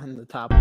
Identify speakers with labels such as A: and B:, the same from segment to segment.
A: on the top.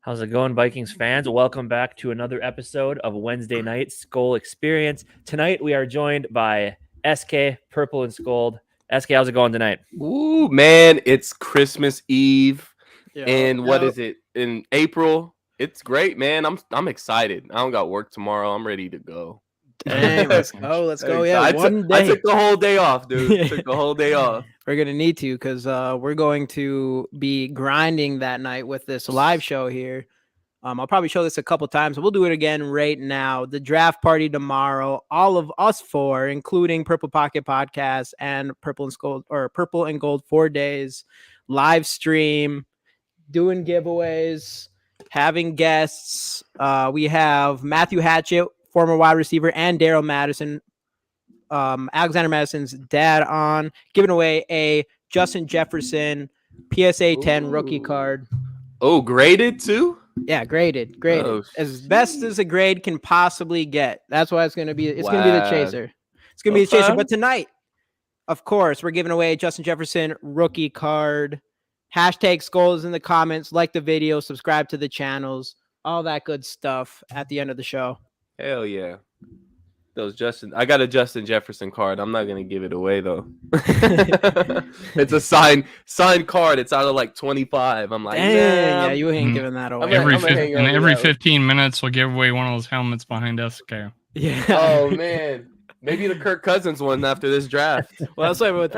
B: How's it going, Vikings fans? Welcome back to another episode of Wednesday Night Skol Experience. Tonight we are joined by SK, Purple and Skol'd. SK, how's it going tonight?
C: Ooh, man, it's Christmas Eve. What is it? In April. It's great, man. I'm excited. I don't got work tomorrow. I'm ready to go.
A: Dang, let's go. Yeah,
C: I took the whole day off, dude. Took the whole day off.
A: We're gonna need to because we're going to be grinding that night with this live show here. I'll probably show this a couple times. We'll do it again right now. The draft party tomorrow. All of us four, including Purple Pocket Podcast and Purple and Gold 4 days, live stream, doing giveaways, having guests. We have Matthew Hatchett, former wide receiver, and Daryl Madison, Alexander Madison's dad, on giving away a Justin Jefferson PSA 10 rookie card.
C: Oh, graded too?
A: Yeah, graded.
C: Oh,
A: as best as a grade can possibly get. That's why it's going to be. It's going to be the chaser. It's going to be the chaser. But tonight, of course, we're giving away Justin Jefferson rookie card. Hashtag Skol'd in the comments. Like the video. Subscribe to the channels. All that good stuff at the end of the show.
C: Hell yeah. I got a Justin Jefferson card. I'm not gonna give it away though. It's a signed card. It's out of like 25. I'm like,
A: dang, yeah, you ain't giving that away.
D: Every 15 minutes, we'll give away one of those helmets behind SK.
A: Yeah.
C: Oh man. Maybe the Kirk Cousins one after this draft.
A: Well, that's like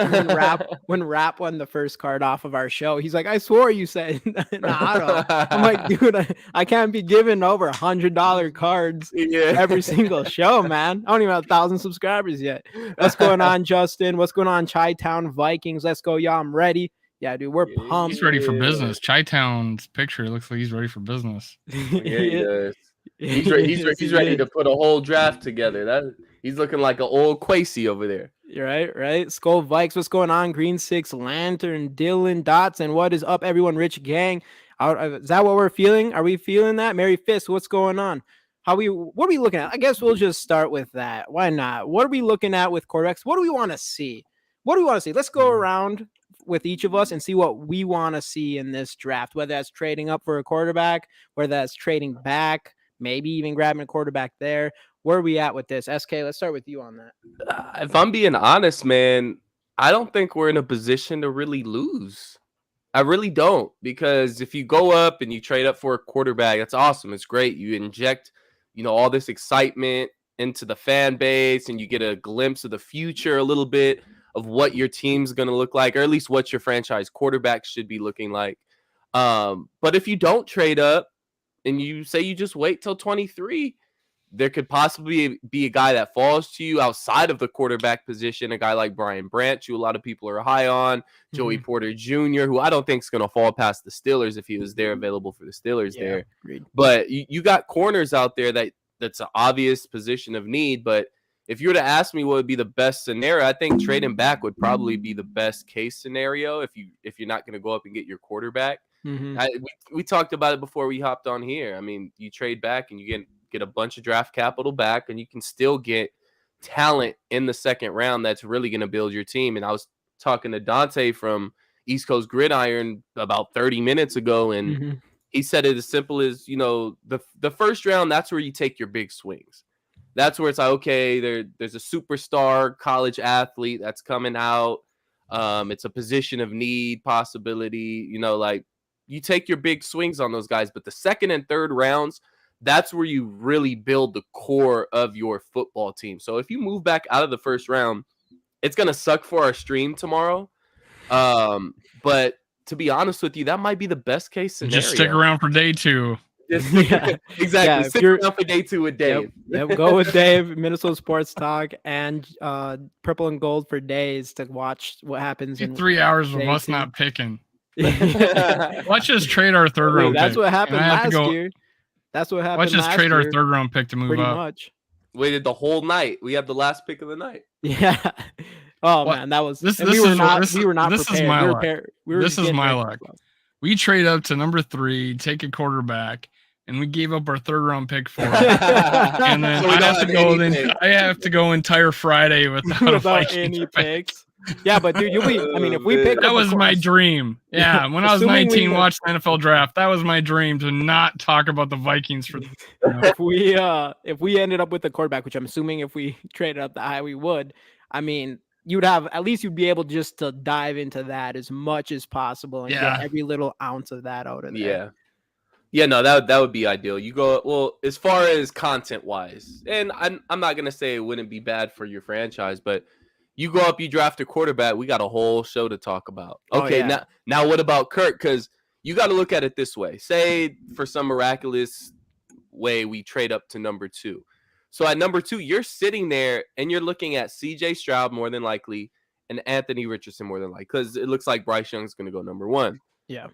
A: when Rap won the first card off of our show. He's like, I swore you said Nato. I'm like, dude, I can't be giving over $100 cards every single show, man. I don't even have 1,000 subscribers yet. What's going on, Justin? What's going on, Chi-Town Vikings? Let's go, y'all. I'm ready. Yeah, dude, we're pumped.
D: He's ready for business. Chi-Town's picture looks like he's ready for business.
C: Yeah, he does. He's ready to put a whole draft together. He's looking like an old Quasey over there.
A: Right. Skull Vikes, what's going on? Green Six Lantern, Dylan Dotson, what is up, everyone? Rich Gang, is that what we're feeling? Are we feeling that? Mary Fist, what's going on? What are we looking at? I guess we'll just start with that. Why not? What are we looking at with quarterbacks? What do we want to see? Let's go around with each of us and see what we want to see in this draft, whether that's trading up for a quarterback, whether that's trading back, maybe even grabbing a quarterback there. Where are we at with this? SK, let's start with you on that.
C: If I'm being honest, man, I don't think we're in a position to really lose. I really don't, because if you go up and you trade up for a quarterback, that's awesome. It's great. You inject, all this excitement into the fan base, and you get a glimpse of the future, a little bit of what your team's going to look like, or at least what your franchise quarterback should be looking like. But if you don't trade up and you say you just wait till 23, there could possibly be a guy that falls to you outside of the quarterback position, a guy like Brian Branch, who a lot of people are high on, Joey Porter Jr., who I don't think is going to fall past the Steelers if he was there available for the Steelers there.
A: Agreed.
C: But you got corners out there that's an obvious position of need. But if you were to ask me what would be the best scenario, I think trading back would probably be the best case scenario if you're not going to go up and get your quarterback. We talked about it before we hopped on here. I mean, you trade back and you get a bunch of draft capital back, and you can still get talent in the second round that's really going to build your team. And I was talking to Dante from East Coast Gridiron about 30 minutes ago, and he said it as simple as, the first round, that's where you take your big swings. That's where it's like, okay, there's a superstar college athlete that's coming out. It's a position of need possibility, like you take your big swings on those guys. But the second and third rounds, that's where you really build the core of your football team. So if you move back out of the first round, it's going to suck for our stream tomorrow. But to be honest with you, that might be the best case scenario.
D: Just stick around for day 2.
C: Exactly.
A: Yeah,
C: Stick around for day 2 with Dave.
A: Yep, go with Dave, Minnesota Sports Talk, and Purple and Gold for days to watch what happens in
D: 3 hours of
A: day
D: us
A: 2.
D: not picking. Let's just trade our third round
A: That's
D: pick.
A: what happened
D: And I have to
A: last
D: go-
A: year. That's what happened
D: Let's just
A: last
D: trade our
A: year,
D: third round pick to move
A: pretty
D: up.
A: much.
C: Waited the whole night. We have the last pick of the night.
A: Yeah. Oh
D: What?
A: man, that was
D: This-
A: and
D: this
A: we were
D: is-
A: not
D: this-
A: we were not
D: this is
A: prepared.
D: my
A: We were
D: luck.
A: prepared. We were
D: This is
A: getting
D: my
A: ready.
D: luck. We trade up to number 3, take a quarterback, and we gave up our third round pick for it. And then
C: So we
D: I
C: don't
D: have to
C: have
D: go.
C: anything.
D: I have to go entire Friday without a
A: Without
D: Vikings
A: any
D: pick.
A: picks. Yeah, but dude, I mean, if we
C: Oh,
A: pick
D: That
A: up
D: was my dream. Yeah, when I was
A: Assuming we
D: 19,
A: win.
D: watched the NFL draft. That was my dream to not talk about the Vikings for.
A: if we ended up with the quarterback, which I'm assuming if we traded up the high, we would. I mean, you'd be able just to dive into that as much as possible and
D: Yeah.
A: get every little ounce of that out of there.
C: Yeah, no, that would be ideal. You go, well, as far as content wise, and I'm not gonna say it wouldn't be bad for your franchise, but you go up, you draft a quarterback, we got a whole show to talk about.
A: Oh,
C: Okay,
A: yeah.
C: now what about Kirk? Because you got to look at it this way. Say for some miraculous way we trade up to number 2. So at number 2, you're sitting there and you're looking at CJ Stroud more than likely and Anthony Richardson more than likely, because it looks like Bryce Young's going to go number 1.
A: Yeah.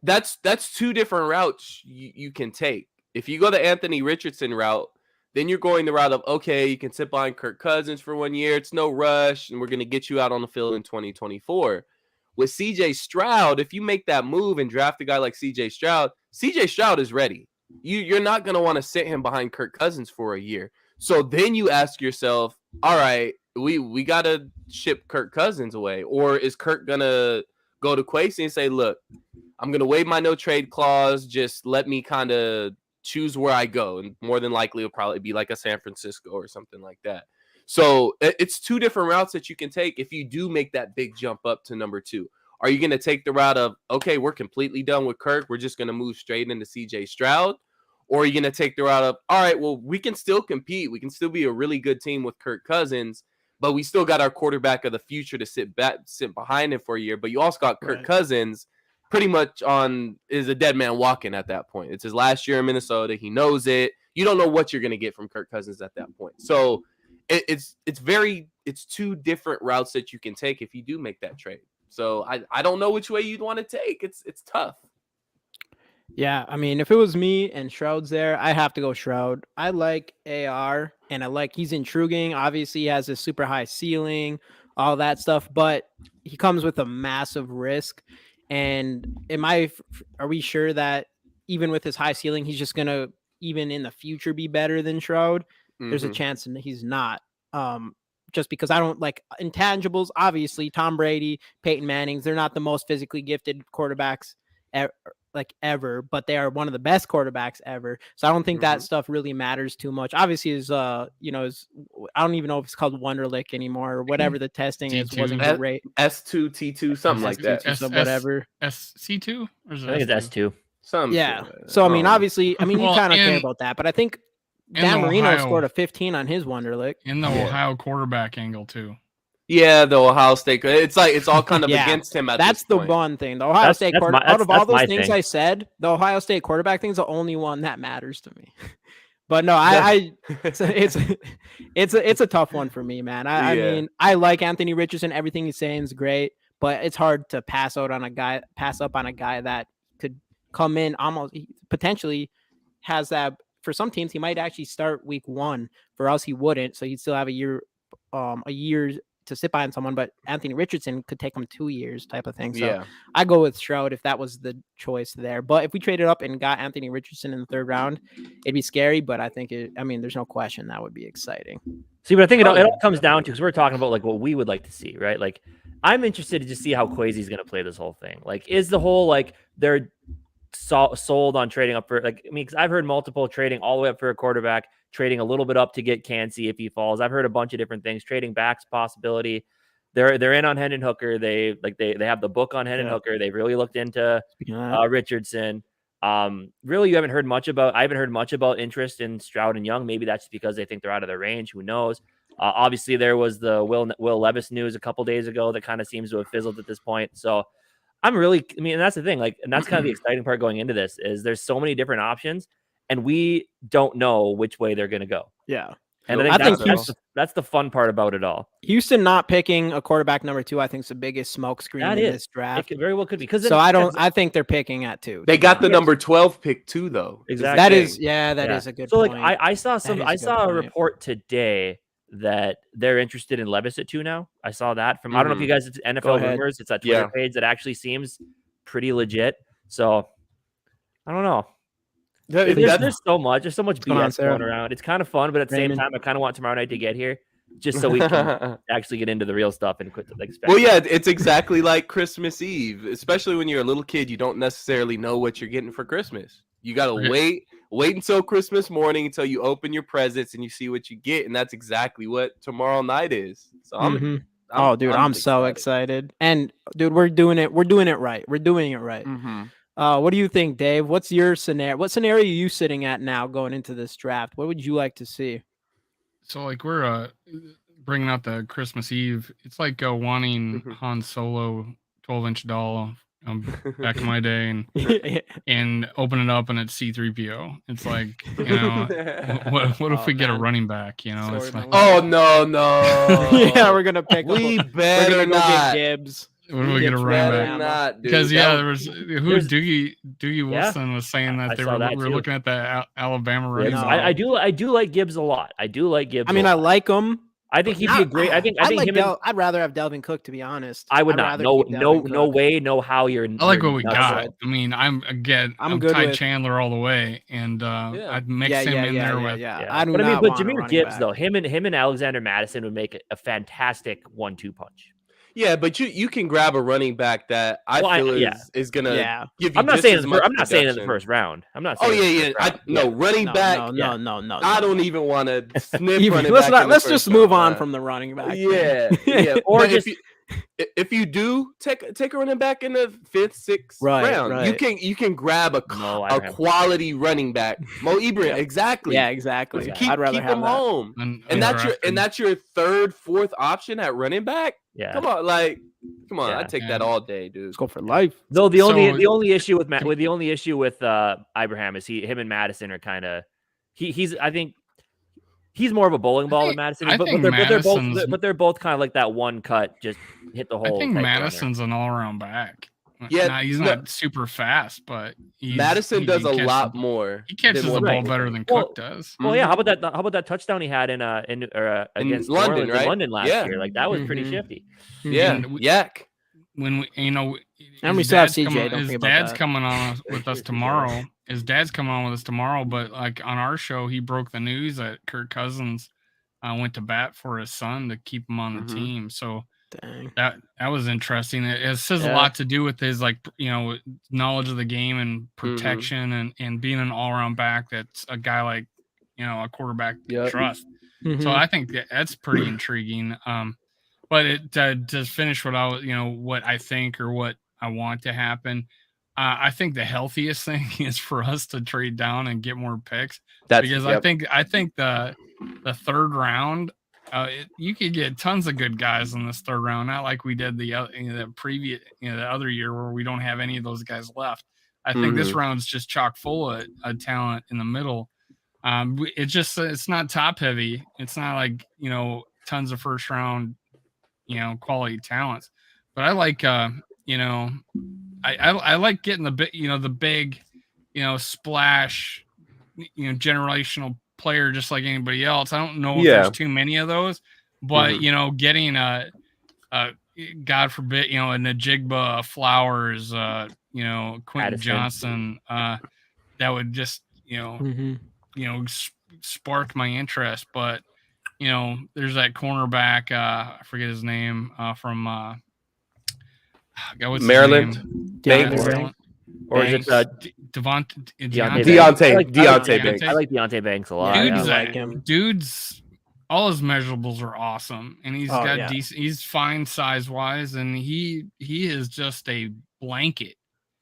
C: That's 2 different routes you can take. If you go the Anthony Richardson route, then you're going the route of, okay, you can sit behind Kirk Cousins for 1 year. It's no rush, and we're going to get you out on the field in 2024. With CJ Stroud, if you make that move and draft a guy like CJ Stroud is ready. You're not going to want to sit him behind Kirk Cousins for a year. So then you ask yourself, all right, we got to ship Kirk Cousins away. Or is Kirk going to go to Kwesi and say, look, I'm going to waive my no trade clause. Just let me kind of choose where I go. And more than likely, it'll probably be like a San Francisco or something like that. So it's 2 different routes that you can take if you do make that big jump up to number 2. Are you going to take the route of, okay, we're completely done with Kirk, we're just going to move straight into CJ Stroud? Or are you going to take the route of, all right, well, we can still compete. We can still be a really good team with Kirk Cousins, but we still got our quarterback of the future to sit behind him for a year. But you also got Kirk Cousins pretty much is a dead man walking at that point. It's his last year in Minnesota. He knows it. You don't know what you're going to get from Kirk Cousins at that point. So it's 2 different routes that you can take if you do make that trade. So I don't know which way you'd want to take. It's tough.
A: Yeah, I mean, if it was me and Shroud's there, I have to go Shroud. I like AR, and I like he's intriguing. Obviously, he has a super high ceiling, all that stuff, but he comes with a massive risk. And are we sure that even with his high ceiling, he's just gonna even in the future be better than Shroud? There's a chance that he's not. Just because I don't like intangibles. Obviously, Tom Brady, Peyton Manning's, they're not the most physically gifted quarterbacks ever, but they are one of the best quarterbacks ever. So I don't think that stuff really matters too much. Obviously, I don't even know if it's called Wonderlic anymore or whatever the testing is. Wasn't great.
C: S2, T2, something like that.
A: Whatever.
D: SC2?
B: I think it's S2.
A: Yeah. So I mean, obviously, you kind of care about that, but I think Dan Marino scored a 15 on his Wonderlic.
D: In the Ohio quarterback angle too.
C: Yeah, the Ohio State. It's like it's all kind of against him at
A: that's
C: this point.
A: The one thing. The Ohio State quarterback. Out of all those things I said, the Ohio State quarterback thing is the only one that matters to me. But no, it's a tough one for me, man. I mean, I like Anthony Richardson. Everything he's saying is great, but it's hard to pass up on a guy that could come in almost potentially has that. For some teams, he might actually start week 1. For us, he wouldn't. So he'd still have a year to sit behind someone. But Anthony Richardson could take him 2 years, type of thing. So I go with Stroud if that was the choice there. But if we traded up and got Anthony Richardson in the 3rd round, it'd be scary. But I think there's no question that would be exciting.
B: See, but I think it all comes down to, because we're talking about like what we would like to see, right? Like, I'm interested to just see how Kwesi's going to play this whole thing. Like, is the whole like they're sold on trading up for because I've heard multiple trading all the way up for a quarterback, trading a little bit up to get Kancey if he falls. I've heard a bunch of different things. Trading back's possibility. They're in on Hendon Hooker. They have the book on Hendon Hooker. They've really looked into Richardson. Really, I haven't heard much about interest in Stroud and Young. Maybe that's because they think they're out of their range. Who knows? Obviously, there was the Will Levis news a couple days ago that kind of seems to have fizzled at this point. So and that's the thing, and that's kind of the exciting part going into this is there's so many different options, and we don't know which way they're going to go.
A: Yeah.
B: And I think that's the fun part about it all.
A: Houston not picking a quarterback number 2, I think, is the biggest smokescreen in this draft.
B: It very well could be because
A: I think they're picking at 2.
C: They got the number 12 pick too, though.
B: Exactly.
A: That is a good point.
B: So I saw a report today that they're interested in Levis at 2 now. I saw that from I don't know if you guys, it's NFL rumors. It's that Twitter page that actually seems pretty legit. So I don't know. There's so much BS going around. It's kind of fun, but at the same time, I kind of want tomorrow night to get here just so we can actually get into the real stuff and quit the expect.
C: Well, yeah, it's exactly like Christmas Eve, especially when you're a little kid. You don't necessarily know what you're getting for Christmas. You gotta wait until Christmas morning until you open your presents and you see what you get, and that's exactly what tomorrow night is. So I'm
A: so excited. And dude, we're doing it right. We're doing it right. What do you think, Dave? What's your scenario? What scenario are you sitting at now going into this draft? What would you like to see?
D: So like we're bringing out the Christmas Eve. It's like wanting Han Solo 12-inch doll back in my day and open it up and it's C-3PO. It's like, what if we get a running back? It's like,
C: oh no.
A: Yeah, we're gonna pick.
C: We better not.
A: Get Gibbs.
D: When we get a running back? Because
C: there
D: was Doogie Wilson was saying that we're looking at the Alabama running back.
B: I do like Gibbs a lot. I do like Gibbs.
A: I mean, I like him.
B: I think he'd be a great. I think
A: I'd rather have Delvin Cook, to be honest.
B: I would not. No way, no how. I
D: like what we got. I mean, I'm good Ty Chandler all the way, and I'd mix him in there with.
B: But Jahmyr Gibbs though, him and Alexander Madison would make a fantastic 1-2 punch.
C: Yeah, but you can grab a running back that I feel is gonna give you.
B: I'm not saying in the first round. I'm not saying.
C: Running back.
A: No.
C: I don't even want to sniff running back.
A: Let's just move on from the running back.
C: Yeah. Or if you do take a running back in the 5th, 6th round, you can grab a quality running back. Mo Ibrahim, exactly.
A: Yeah, exactly.
C: I'd rather have him home, and that's your 3rd, 4th option at running back.
B: Yeah,
C: come on, I'd take that all day, dude.
A: Let's go for life.
B: No, the only issue with Ibrahim is him and Madison are kind of I think he's more of a bowling ball than Madison, but they're both kind of like that one cut, just hit the hole.
D: I think Madison's an all-around back. Yeah, he's not super fast, but
C: Madison does a lot more.
D: He catches the ball better than Cook does.
B: Well, yeah. How about that touchdown he had against
C: London, right?
B: London last year? Like that was pretty shifty.
C: Yeah, yak.
D: When we,
A: and we still have CJ.
D: His dad's coming on with us tomorrow. His dad's coming on with us tomorrow. But like on our show, he broke the news that Kirk Cousins went to bat for his son to keep him on the team. So.
A: Dang.
D: That was interesting. It says a lot to do with his knowledge of the game and protection and being an all-around back. That's a guy like a quarterback to trust. So I think that's pretty intriguing. But it to finish what I think or what I want to happen. I think the healthiest thing is for us to trade down and get more picks. I think the 3rd round. You could get tons of good guys in this 3rd round, not like we did the other year where we don't have any of those guys left. I think this round's just chock full of talent in the middle. It's not top heavy. It's not like tons of 1st round quality talents. But I like I like getting the big splash generational player just like anybody else. I don't know if there's too many of those, but getting God forbid, a Najigba, Flowers, Quentin Johnson, that would just spark my interest. But there's that cornerback, I forget his name, from
C: Maryland.
D: Maryland.
B: Or is it
C: Deontay Banks?
B: I like Deontay Banks a lot.
D: Dude's all his measurables are awesome, and he's decent. He's fine size wise, and he is just a blanket.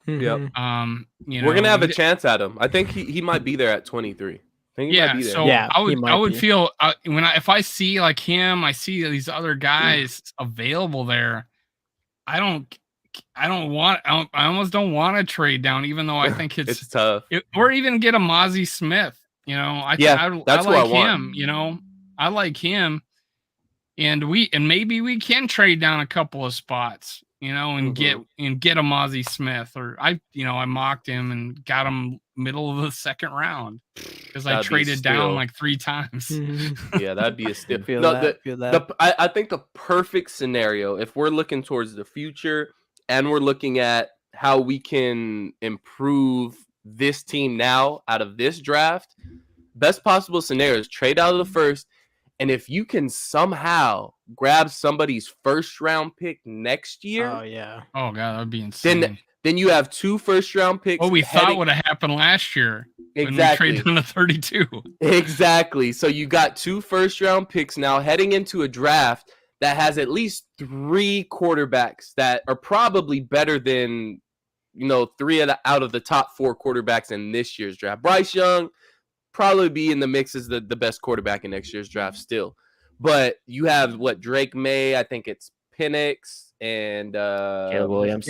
C: Yep.
D: You
C: We're
D: know,
C: gonna have a chance at him. I think he might be there at 23. I think he might be there.
D: So
A: Yeah,
D: I would
A: be.
D: feel if I see like him, I see these other guys available there. I almost don't want to trade down, even though I think
C: it's tough.
D: Or even get a Mozzie Smith. You know, I
C: that's
D: like
C: who I
D: him.
C: want.
D: You know, I like him, and maybe we can trade down a couple of spots. You know, and get a Mozzie Smith, or I mocked him and got him middle of the second round because I traded down like 3 times.
C: Yeah, that'd be a steal.
A: Feel
C: No,
A: that.
C: I think the perfect scenario, if we're looking towards the future and we're looking at how we can improve this team now out of this draft, best possible scenario is trade out of the first. And if you can somehow grab somebody's first round pick next year,
A: oh yeah,
D: oh god, that'd be insane.
C: Then you have 2 first round picks.
D: What we thought would have happened last year.
C: Exactly.
D: When we traded down to 32.
C: Exactly. So you got 2 first round picks now heading into a draft that has at least 3 quarterbacks that are probably better than 3 out of the top 4 quarterbacks in this year's draft. Bryce Young probably be in the mix as the best quarterback in next year's draft still. But you have Drake May, I think it's Penix and
B: Caleb Williams.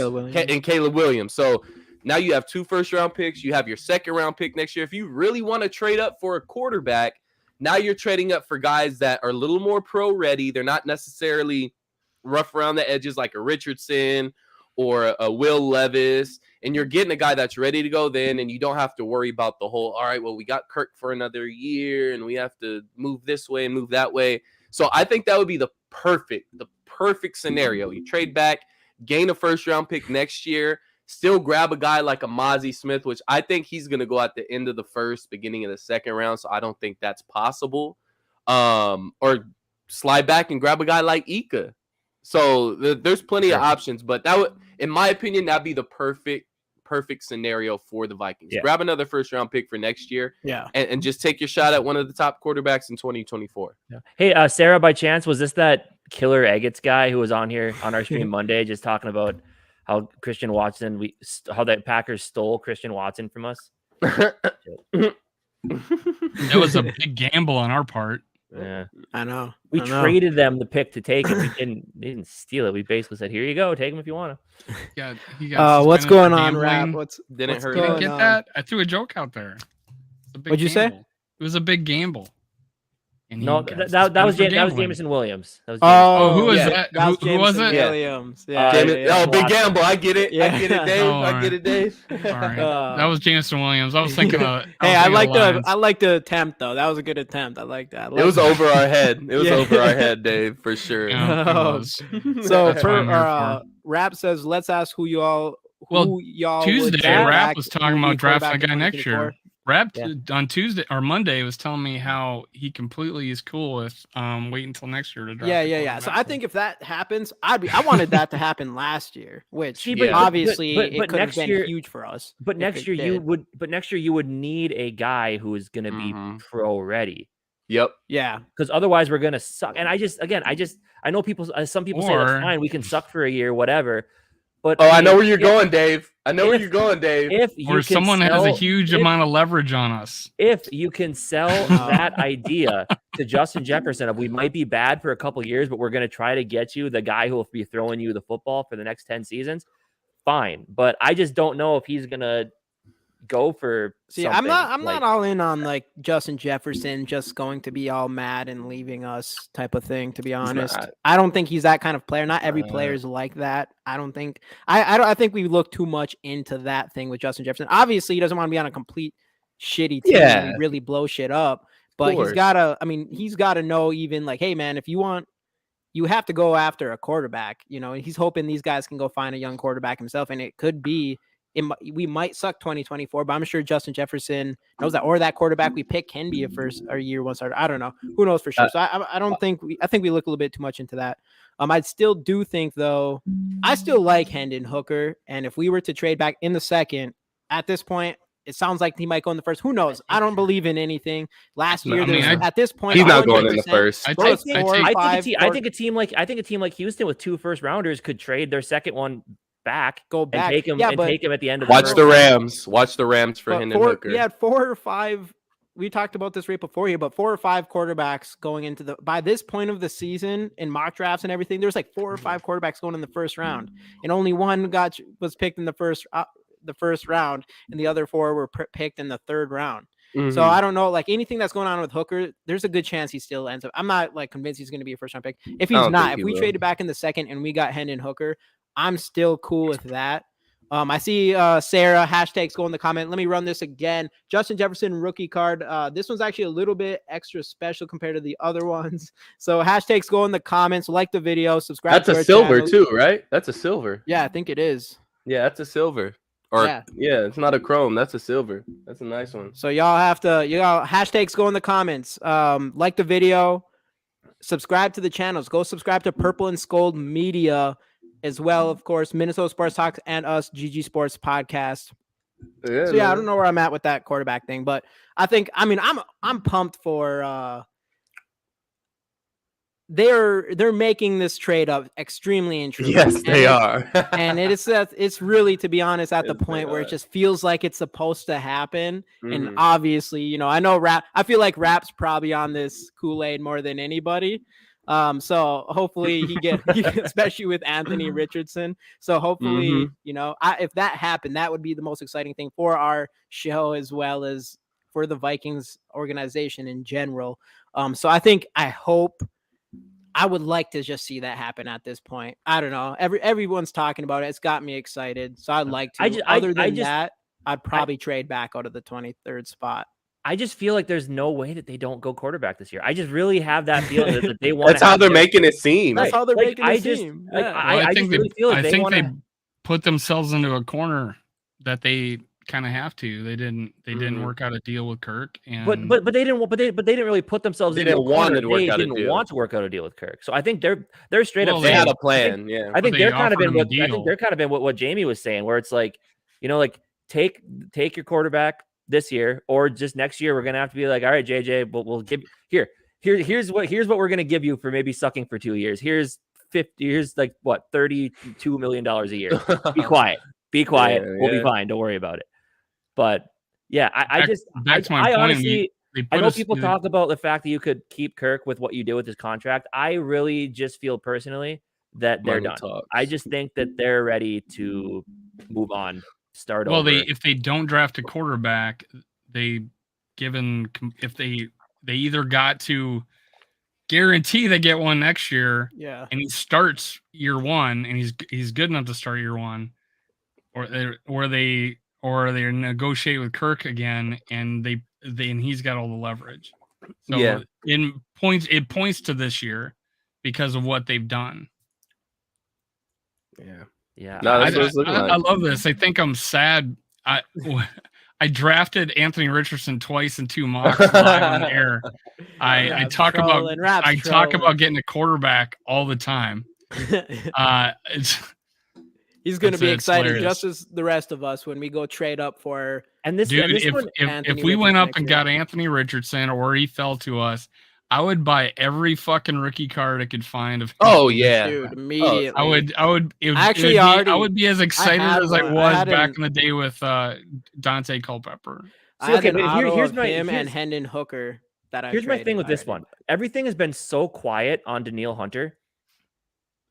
C: Caleb Williams. So now you have 2 first round picks. You have your second round pick next year. If you really want to trade up for a quarterback, now you're trading up for guys that are a little more pro ready. They're not necessarily rough around the edges like a Richardson or a Will Levis, and you're getting a guy that's ready to go then, and you don't have to worry about the whole, all right, well, we got Kirk for another year, and we have to move this way and move that way. So I think that would be the perfect scenario. You trade back, gain a first-round pick next year, still grab a guy like a Mozzie Smith, which I think he's going to go at the end of the first, beginning of the second round, so I don't think that's possible. Or slide back and grab a guy like Ika. So there's plenty of options, but that would, in my opinion, that'd be the perfect scenario for the Vikings.
B: Yeah.
C: Grab another first round pick for next year, and just take your shot at one of the top quarterbacks in 2024.
B: Yeah. Hey, Sarah, by chance, was this that Killer Eggett's guy who was on here on our stream Monday, just talking about how Christian Watson, how the Packers stole Christian Watson from us?
D: That was a big gamble on our part.
B: Yeah,
A: I know.
B: We traded them the pick to take it. They didn't steal it. We basically said, "Here you go, take them if you want to."
D: Yeah.
A: What's going on, Rap?
C: Didn't hurt.
D: You didn't get that? I threw a joke out there.
A: What'd you say?
D: It was a big gamble.
B: No, that was Jameson Williams.
D: Who was that? Who was it?
A: Williams.
C: Big gamble. I get it.
A: Yeah.
C: I get it, Dave. I get it, Dave.
D: All right. That was Jameson Williams. I was thinking of.
A: I like the attempt though. That was a good attempt. I like that.
C: It was over our head. It was over our head, Dave, for sure.
D: Yeah, it was.
A: So Rap says, let's ask who y'all.
D: Tuesday, Rap was talking about drafting a guy next year. Rap on Tuesday or Monday was telling me how he completely is cool with waiting until next year to draft.
A: Yeah. So I think if that happens, I wanted that to happen last year, which obviously it could have been huge for us.
B: But next year you would need a guy who is going to be pro ready.
C: Yep.
A: Yeah.
B: Because otherwise we're going to suck. And I know some people say that's fine. We can suck for a year, whatever. But
C: I know where you're going, Dave. If
D: someone has a huge amount of leverage on us.
B: If you can sell that idea to Justin Jefferson of we might be bad for a couple years, but we're going to try to get you the guy who will be throwing you the football for the next 10 seasons, fine. But I just don't know if he's going to go for
A: I'm not all in on like Justin Jefferson just going to be all mad and leaving us type of thing, to be honest. I don't think he's that kind of player. Not every player is like that. I don't think I think we look too much into that thing with Justin Jefferson. Obviously he doesn't want to be on a complete shitty team and really blow shit up, but he's gotta know, even like, hey man, if you want, you have to go after a quarterback, he's hoping these guys can go find a young quarterback himself, and it could be we might suck 2024, but I'm sure Justin Jefferson knows that, or that quarterback we pick can be a year one starter. I don't know. Who knows for sure? So I don't think I think we look a little bit too much into that. I still do think though, I still like Hendon Hooker, and if we were to trade back in the second, at this point, it sounds like he might go in the first. Who knows? I don't believe in anything. Last year, at this point,
C: he's not going in the first.
B: I think a team like Houston with 2 first rounders could trade their second one back,
A: go back.
B: and take him take him at the end of
C: Watch
B: the
C: the Rams. Watch the Rams for Hendon Hooker.
A: We had 4 or 5. We talked about this right before here, but 4 or 5 quarterbacks going into by this point of the season in mock drafts and everything. There's like 4 or 5 quarterbacks going in the first round, and only one was picked in the first round, and the other 4 were picked in the 3rd round. So I don't know, like anything that's going on with Hooker, there's a good chance he still ends up. I'm not like convinced he's going to be a first round pick. If he's not, if we traded back in the 2nd and we got Hendon Hooker, I'm still cool with that. I see Sarah hashtags go in the comment. Let me run this again. Justin Jefferson rookie card. This one's actually a little bit extra special compared to the other ones. So hashtags go in the comments. Like the video. Subscribe.
C: That's a silver too, right? That's a silver.
A: Yeah, I think it is.
C: Yeah, that's a silver. Or yeah, it's not a chrome. That's a silver. That's a nice one.
A: So y'all hashtags go in the comments. Like the video. Subscribe to the channels. Go subscribe to Purple and Skol'd Media. As well, of course, Minnesota Sports Talks and us, GG Sports Podcast. Yeah, so I don't know where I'm at with that quarterback thing, but I'm pumped for. They're making this trade up extremely interesting.
C: Yes, they are,
A: and it's really, to be honest, at the point where it just feels like it's supposed to happen. And obviously, I know I feel like Rap's probably on this Kool-Aid more than anybody. So hopefully he especially with Anthony Richardson. So hopefully, if that happened, that would be the most exciting thing for our show as well as for the Vikings organization in general. So I would like to just see that happen at this point. I don't know. Everyone's talking about it. It's got me excited. So I'd like to. Other than that, I'd probably trade back out of the 23rd spot.
B: I just feel like there's no way that they don't go quarterback this year. I just really have that feeling that they want.
C: That's how they're making it seem.
A: That's how they're making it seem.
D: I think they put themselves into a corner that they kind of have to. They didn't work out a deal with Kirk, and
B: but they didn't really put themselves.
C: They didn't want to work out a deal.
B: They didn't want to work out a deal with Kirk. So I think they're straight up.
C: They had a plan.
B: I think they're kind of in what Jamie was saying, where it's like, like take your quarterback this year, or just next year we're gonna have to be like, all right, JJ, but we'll give here's what we're gonna give you for maybe sucking for 2 years. Here's like what, $32 million a year. Be quiet. We'll be fine. Don't worry about it. But yeah, I honestly, I know people talk about the fact that you could keep Kirk with what you did with his contract. I really just feel personally that they're done. I just think that they're ready to move on. Start over.
D: If they don't draft a quarterback, if they either got to guarantee they get one next year, and he starts year 1 and he's good enough to start year 1, or they negotiate with Kirk again and he's got all the leverage. So it points to this year because of what they've done.
B: Yeah.
C: No, that's what it's looking like.
D: I love this. I think I'm sad. I drafted Anthony Richardson twice in 2 mocks live on the air. I talk about getting a quarterback all the time.
A: He's going to be excited just as the rest of us when we go trade up for.
D: And this, if we went up and got Anthony Richardson, or he fell to us, I would buy every fucking rookie card I could find of him.
C: Oh yeah,
A: dude, immediately.
D: I would be as excited as I was back in the day with Dante Culpepper.
A: Here's and Hendon Hooker.
B: Here's my thing with this one. Everything has been so quiet on Danielle Hunter.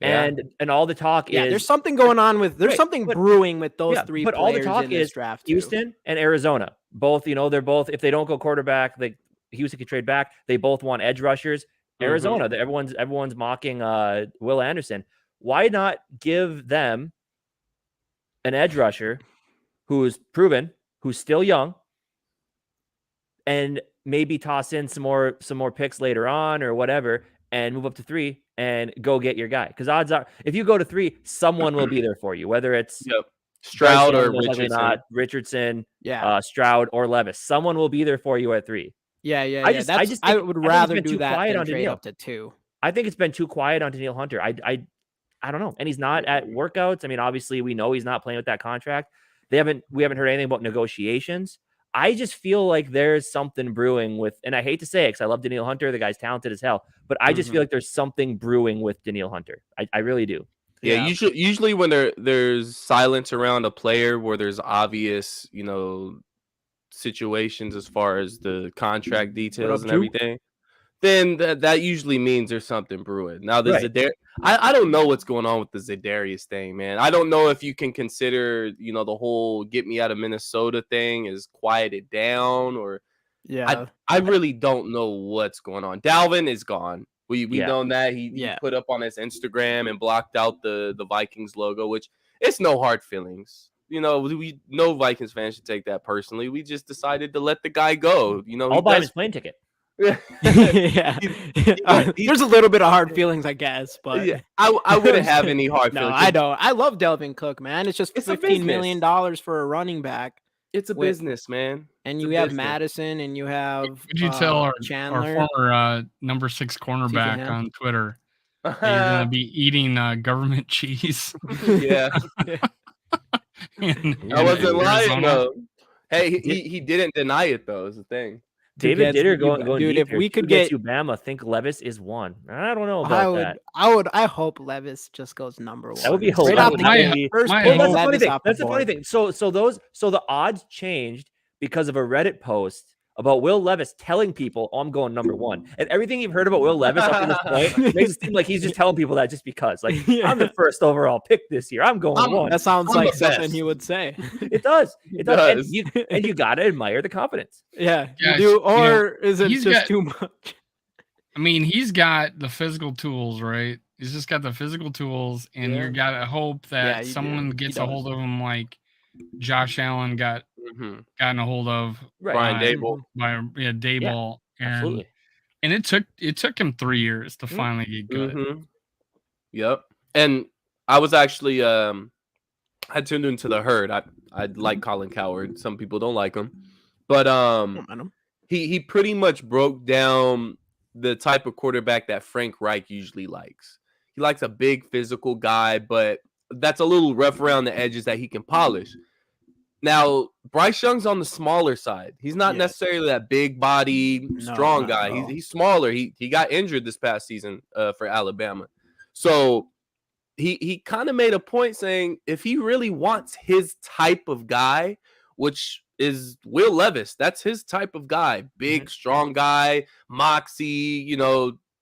B: And all the talk is
A: there's something going on with something brewing with those three players.
B: But all the talk is
A: draft
B: Houston and Arizona. Both, they're both, if they don't go quarterback, Houston could trade back. They both want edge rushers. Arizona, everyone's mocking Will Anderson. Why not give them an edge rusher who's proven, who's still young, and maybe toss in some more picks later on or whatever, and move up to 3 and go get your guy? Because odds are, if you go to 3, someone will be there for you, whether it's
C: Stroud or
B: Richardson, Stroud or Levis. Someone will be there for you at 3. I would rather do that than trade up to 2. I think it's been too quiet on Danielle Hunter. I don't know. And he's not at workouts. I mean, obviously we know he's not playing with that contract. We haven't heard anything about negotiations. I just feel like there's something brewing with, and I hate to say it because I love Danielle Hunter. The guy's talented as hell, but I just feel like there's something brewing with Danielle Hunter. I really do.
C: Yeah, usually when there's silence around a player where there's obvious, situations as far as the contract details and everything, then that usually means there's something brewing. Now the I don't know what's going on with the Za'Darius thing, man. I don't know if you can consider, the whole get me out of Minnesota thing is quieted down or I really don't know what's going on. Dalvin is gone. We known that he put up on his Instagram and blocked out the Vikings logo, which it's no hard feelings. We know Vikings fans should take that personally. We just decided to let the guy go.
B: I'll buy him his plane ticket.
A: There's a little bit of hard feelings, I guess, but
C: I wouldn't have any hard feelings.
A: No, I don't. I love Delvin Cook, man. It's just $15 million for a running back.
C: It's a business, man.
A: And you have Madison, and you have.
D: Would you tell our
A: Chandler,
D: former number 6 cornerback on Twitter that you're gonna be eating government cheese?
C: Yeah. I wasn't lying though. Hey, he didn't deny it though. Is the thing.
B: David Ditter going
A: dude. If we could get
B: Bama, think Levis is one. I don't know about that.
A: I hope Levis just goes number 1.
B: That would be
A: hilarious.
B: That's the funny thing. So the odds changed because of a Reddit post about Will Levis telling people, "Oh, I'm going number 1." And everything you've heard about Will Levis up to this point makes it seem like he's just telling people that just because, like, I'm the first overall pick this year. I'm going 1.
A: That sounds like something he would say.
B: It does. It does. And you gotta admire the confidence.
A: Yeah, you do. Or is it just too much?
D: I mean, he's got the physical tools, right? He's just got the physical tools, and you gotta hope that someone gets a hold of him, like Josh Allen gotten a hold of
C: Brian Daboll.
D: Daboll, and it took him 3 years to finally get good.
C: Yep. And I was actually I tuned into the herd. I like Colin Cowherd. Some people don't like him, but he pretty much broke down the type of quarterback that Frank Reich usually likes. He likes a big physical guy, but that's a little rough around the edges that he can polish. Now, Bryce Young's on the smaller side. He's not necessarily that big body, strong guy. He's smaller. He got injured this past season for Alabama. So he kind of made a point saying if he really wants his type of guy, which is Will Levis, that's his type of guy. Big, strong guy, moxie,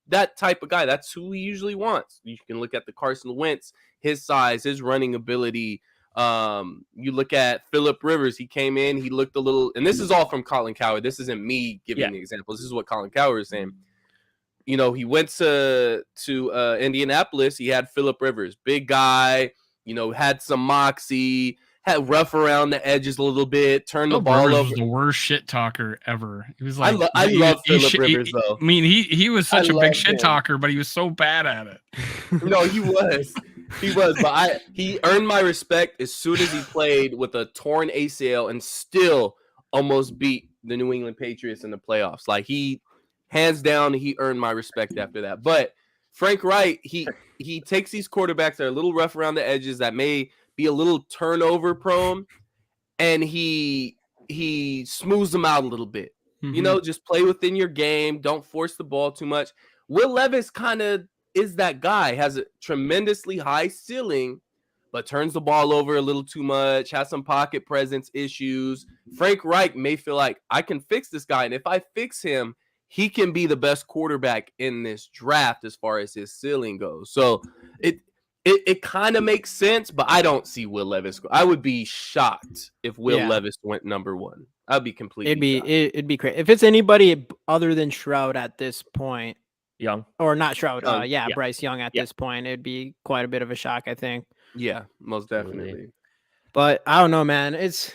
C: that type of guy. That's who he usually wants. You can look at the Carson Wentz, his size, his running ability. You look at Phillip Rivers. He came in, he looked a little, and this is all from Colin Cowherd. This isn't me giving the examples. This is what Colin Cowherd is saying. He went to Indianapolis. He had Phillip Rivers, big guy, had some moxie, had rough around the edges a little bit, turned the ball over.
D: Was the worst shit talker ever. He was like,
C: I love Phillip Rivers though.
D: I mean, he was such a big shit talker, but he was so bad at it.
C: No, he was. He was, but he earned my respect as soon as he played with a torn ACL and still almost beat the New England Patriots in the playoffs. Like hands down, he earned my respect after that. But Frank Reich, he takes these quarterbacks that are a little rough around the edges, that may be a little turnover prone, and he smooths them out a little bit. Just play within your game. Don't force the ball too much. Will Levis kind of is that guy, has a tremendously high ceiling, but turns the ball over a little too much, has some pocket presence issues. Frank Reich may feel like I can fix this guy, and if I fix him, he can be the best quarterback in this draft as far as his ceiling goes. So it kind of makes sense, but I don't see Will Levis. I would be shocked if Will Levis went number 1. I'd be completely shocked. It'd
A: be crazy if it's anybody other than Stroud at this point.
B: Young
A: or not Stroud. Bryce Young at this point. It'd be quite a bit of a shock, I think.
C: Yeah, most definitely.
A: But I don't know, man. It's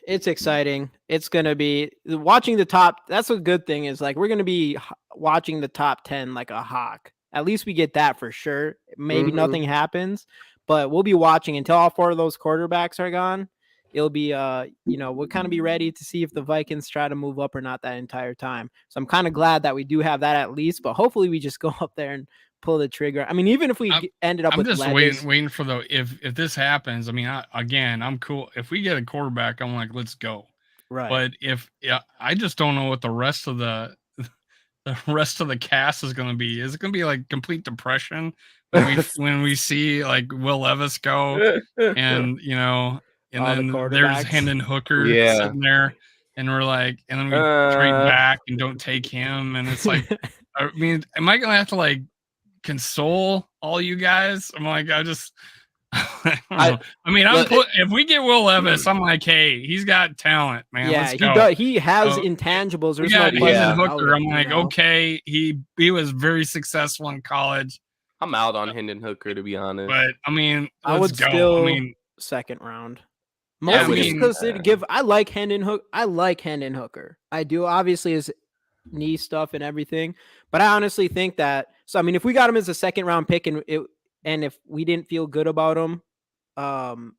A: exciting. It's gonna be watching the top. That's a good thing. Is like we're gonna be watching the top 10 like a hawk. At least we get that for sure. Maybe nothing happens, but we'll be watching until all 4 of those quarterbacks are gone. It'll be, we'll kind of be ready to see if the Vikings try to move up or not that entire time. So I'm kind of glad that we do have that at least, but hopefully we just go up there and pull the trigger. I mean, even if we ended up with
D: just waiting for if this happens. I mean, I'm cool. If we get a quarterback, I'm like, let's go.
A: Right.
D: But I just don't know what the rest of the the rest of the cast is going to be. Is it going to be like complete depression when we see like Will Levis go, and and
A: All the
D: then there's
A: quarterbacks.
D: Hendon Hooker
C: Yeah.
D: sitting there, and we're like, and then we trade back and don't take him, and it's like, I mean, am I going to have to like console all you guys? I'm like, I don't know. I mean, if we get Will Levis, I'm like, hey, he's got talent, man.
A: Yeah,
D: Let's go.
A: He has intangibles. There's
D: We
A: no
D: got
A: question
D: Hendon
A: about
D: Hooker.
A: it,
D: I'm like, okay, he was very successful in college.
C: I'm out on Hendon Hooker, to be honest.
D: But I mean,
A: I would
D: go.
A: still
D: I mean,
A: second round.
D: Yeah, I
A: Mostly just
D: mean,
A: because they give. I like Hendon Hooker. I do. Obviously, his knee stuff and everything. But I honestly think that. So I mean, if we got him as a second round pick, and if we didn't feel good about him,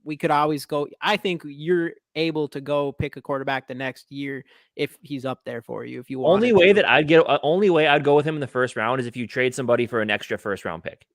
A: we could always go. I think you're able to go pick a quarterback the next year if he's up there for you. If you want.
B: Only way I'd go with him in the first round is if you trade somebody for an extra first round pick,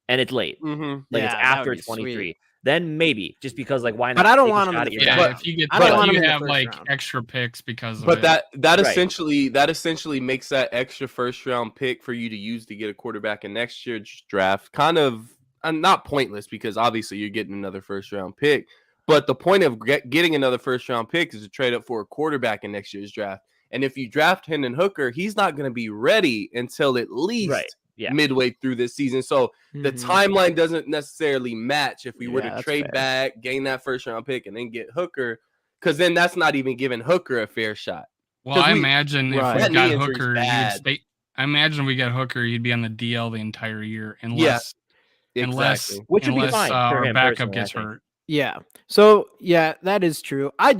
B: and it's late,
C: Mm-hmm.
B: like
A: Yeah,
B: it's
A: that
B: after
A: would be
B: 23.
A: sweet.
B: Then maybe just because like why not?
A: But I don't
B: take a
A: want him
B: shot
A: in
B: at
A: the
B: your
A: first
B: guy?
D: yeah, if you get,
A: I don't want him
D: you
A: in the
D: have
A: first
D: like
A: round.
D: extra picks because of
C: But
D: it.
C: that
B: Right.
C: essentially makes that extra first round pick for you to use to get a quarterback in next year's draft kind of not pointless, because obviously you're getting another first round pick. But the point of getting another first round pick is to trade up for a quarterback in next year's draft. And if you draft Hendon Hooker, he's not going to be ready until at least midway through this season. So the timeline doesn't necessarily match if we were to trade back, gain that first round pick, and then get Hooker, because then that's not even giving Hooker a fair shot.
D: Well, I imagine if we
C: That
D: got
C: knee injury's
D: Hooker,
C: bad.
D: I imagine if we got Hooker, he'd be on the DL the entire year, unless
B: Which would be fine for
D: our
B: him
D: backup
B: personally, I
D: gets
B: think.
D: hurt.
A: Yeah. So yeah, that is true. I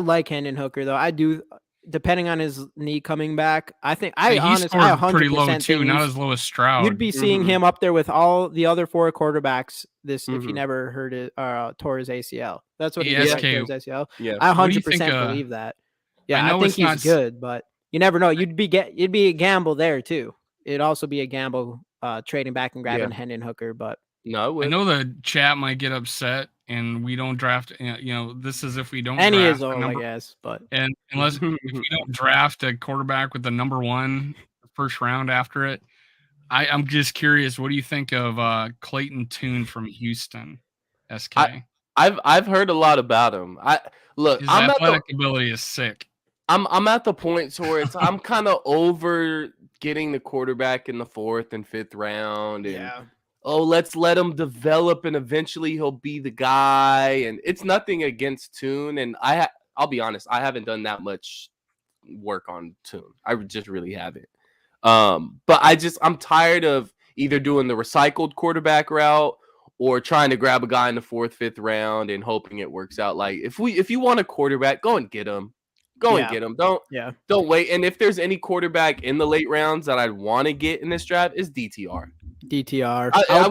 A: like Hendon Hooker though. I do. Depending on his knee coming back, I think
D: He scored pretty low
A: 100%
D: too,
A: think
D: not as low as Stroud.
A: you'd be seeing him up there with all the other four quarterbacks. If he
C: Mhm.
A: never hurt it, tore his ACL. That's what he
D: Yeah,
A: did.
D: SK.
A: Tore his ACL.
C: Yeah.
A: I
D: What do you think,
A: 100% believe that. Yeah,
D: I know
A: I think
D: it's not
A: he's good, but you never know. It'd be a gamble there too. It'd also be a gamble trading back and grabbing Hendon Hooker, but
C: No,
D: I know the chat might get upset, and we don't draft. This is if we don't.
A: and he
D: draft
A: is
D: a
A: old,
D: number,
A: I guess. But
D: and unless if we don't draft a quarterback with the number one first round after it, I'm just curious. What do you think of Clayton Tune from Houston? SK.
C: I've heard a lot about him.
D: His athletic ability is sick.
C: I'm at the point to where I'm kind of over getting the quarterback in the 4th and 5th round, and let's let him develop, and eventually he'll be the guy. And it's nothing against Tune, and I'll be honest, I haven't done that much work on Tune. I just really haven't. But I'm tired of either doing the recycled quarterback route or trying to grab a guy in the 4th, 5th round and hoping it works out. Like if you want a quarterback, go and get him. And get him. Don't wait. And if there's any quarterback in the late rounds that I'd want to get in this draft, is DTR.
A: I'll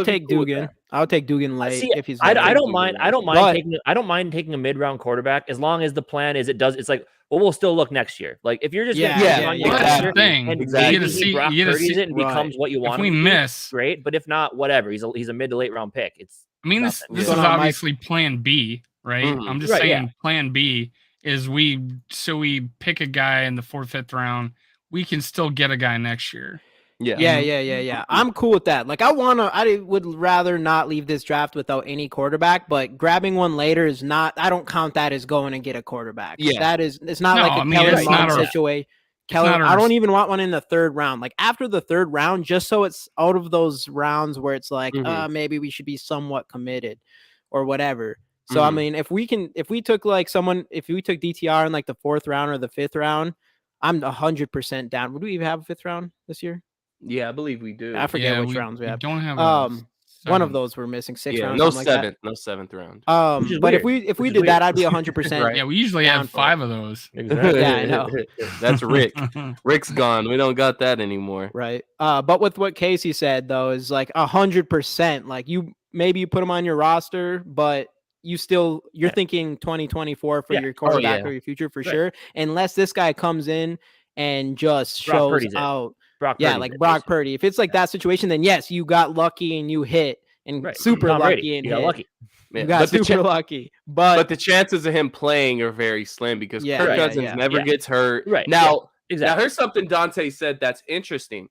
A: take Dugan. I'll take Dugan late if he's.
B: I don't mind taking a mid-round quarterback as long as the plan is it's like, well, we'll still look next year. Like if you're just
D: that's the thing.
B: And
D: you get to see
B: it and becomes what you want.
D: If we miss,
B: great. But if not, whatever. He's a mid to late round pick.
D: This is obviously Plan B, right? I'm just saying Plan B is we pick a guy in the 4th, 5th round. We can still get a guy next year.
A: Yeah. I'm cool with that. Like I would rather not leave this draft without any quarterback, but grabbing one later is not. I don't count that as going and get a quarterback.
C: Yeah,
A: it's not like a Kellen Mond situation. I don't even want one in the 3rd round. Like after the 3rd round, just so it's out of those rounds where it's like, maybe we should be somewhat committed or whatever. So I mean, if we took DTR in like the 4th round or the 5th round, I'm 100% down. Would we even have a 5th round this year?
C: Yeah, I believe we do.
A: I forget which rounds we have.
D: Don't have
A: one of those we're missing. 6 rounds.
C: No 7th, no 7th round.
A: But if we did that, I'd be 100%.
C: Right.
D: Yeah, we usually have 5 of those.
B: Exactly.
A: Yeah, I know.
C: That's Rick. Rick's gone. We don't got that anymore.
A: Right. But with what Casey said though is like 100%. Like you put him on your roster, but you're thinking 2024 for your quarterback or your future for sure. Unless this guy comes in and just shows out. Brock Purdy. If it's like that situation, then yes, you got lucky and you hit and super lucky and hit.
B: Lucky.
A: You got super lucky. But
C: the chances of him playing are very slim because Kirk Cousins never gets hurt.
B: Right.
C: Now,
B: Exactly.
C: Now, here's something Dante said that's interesting.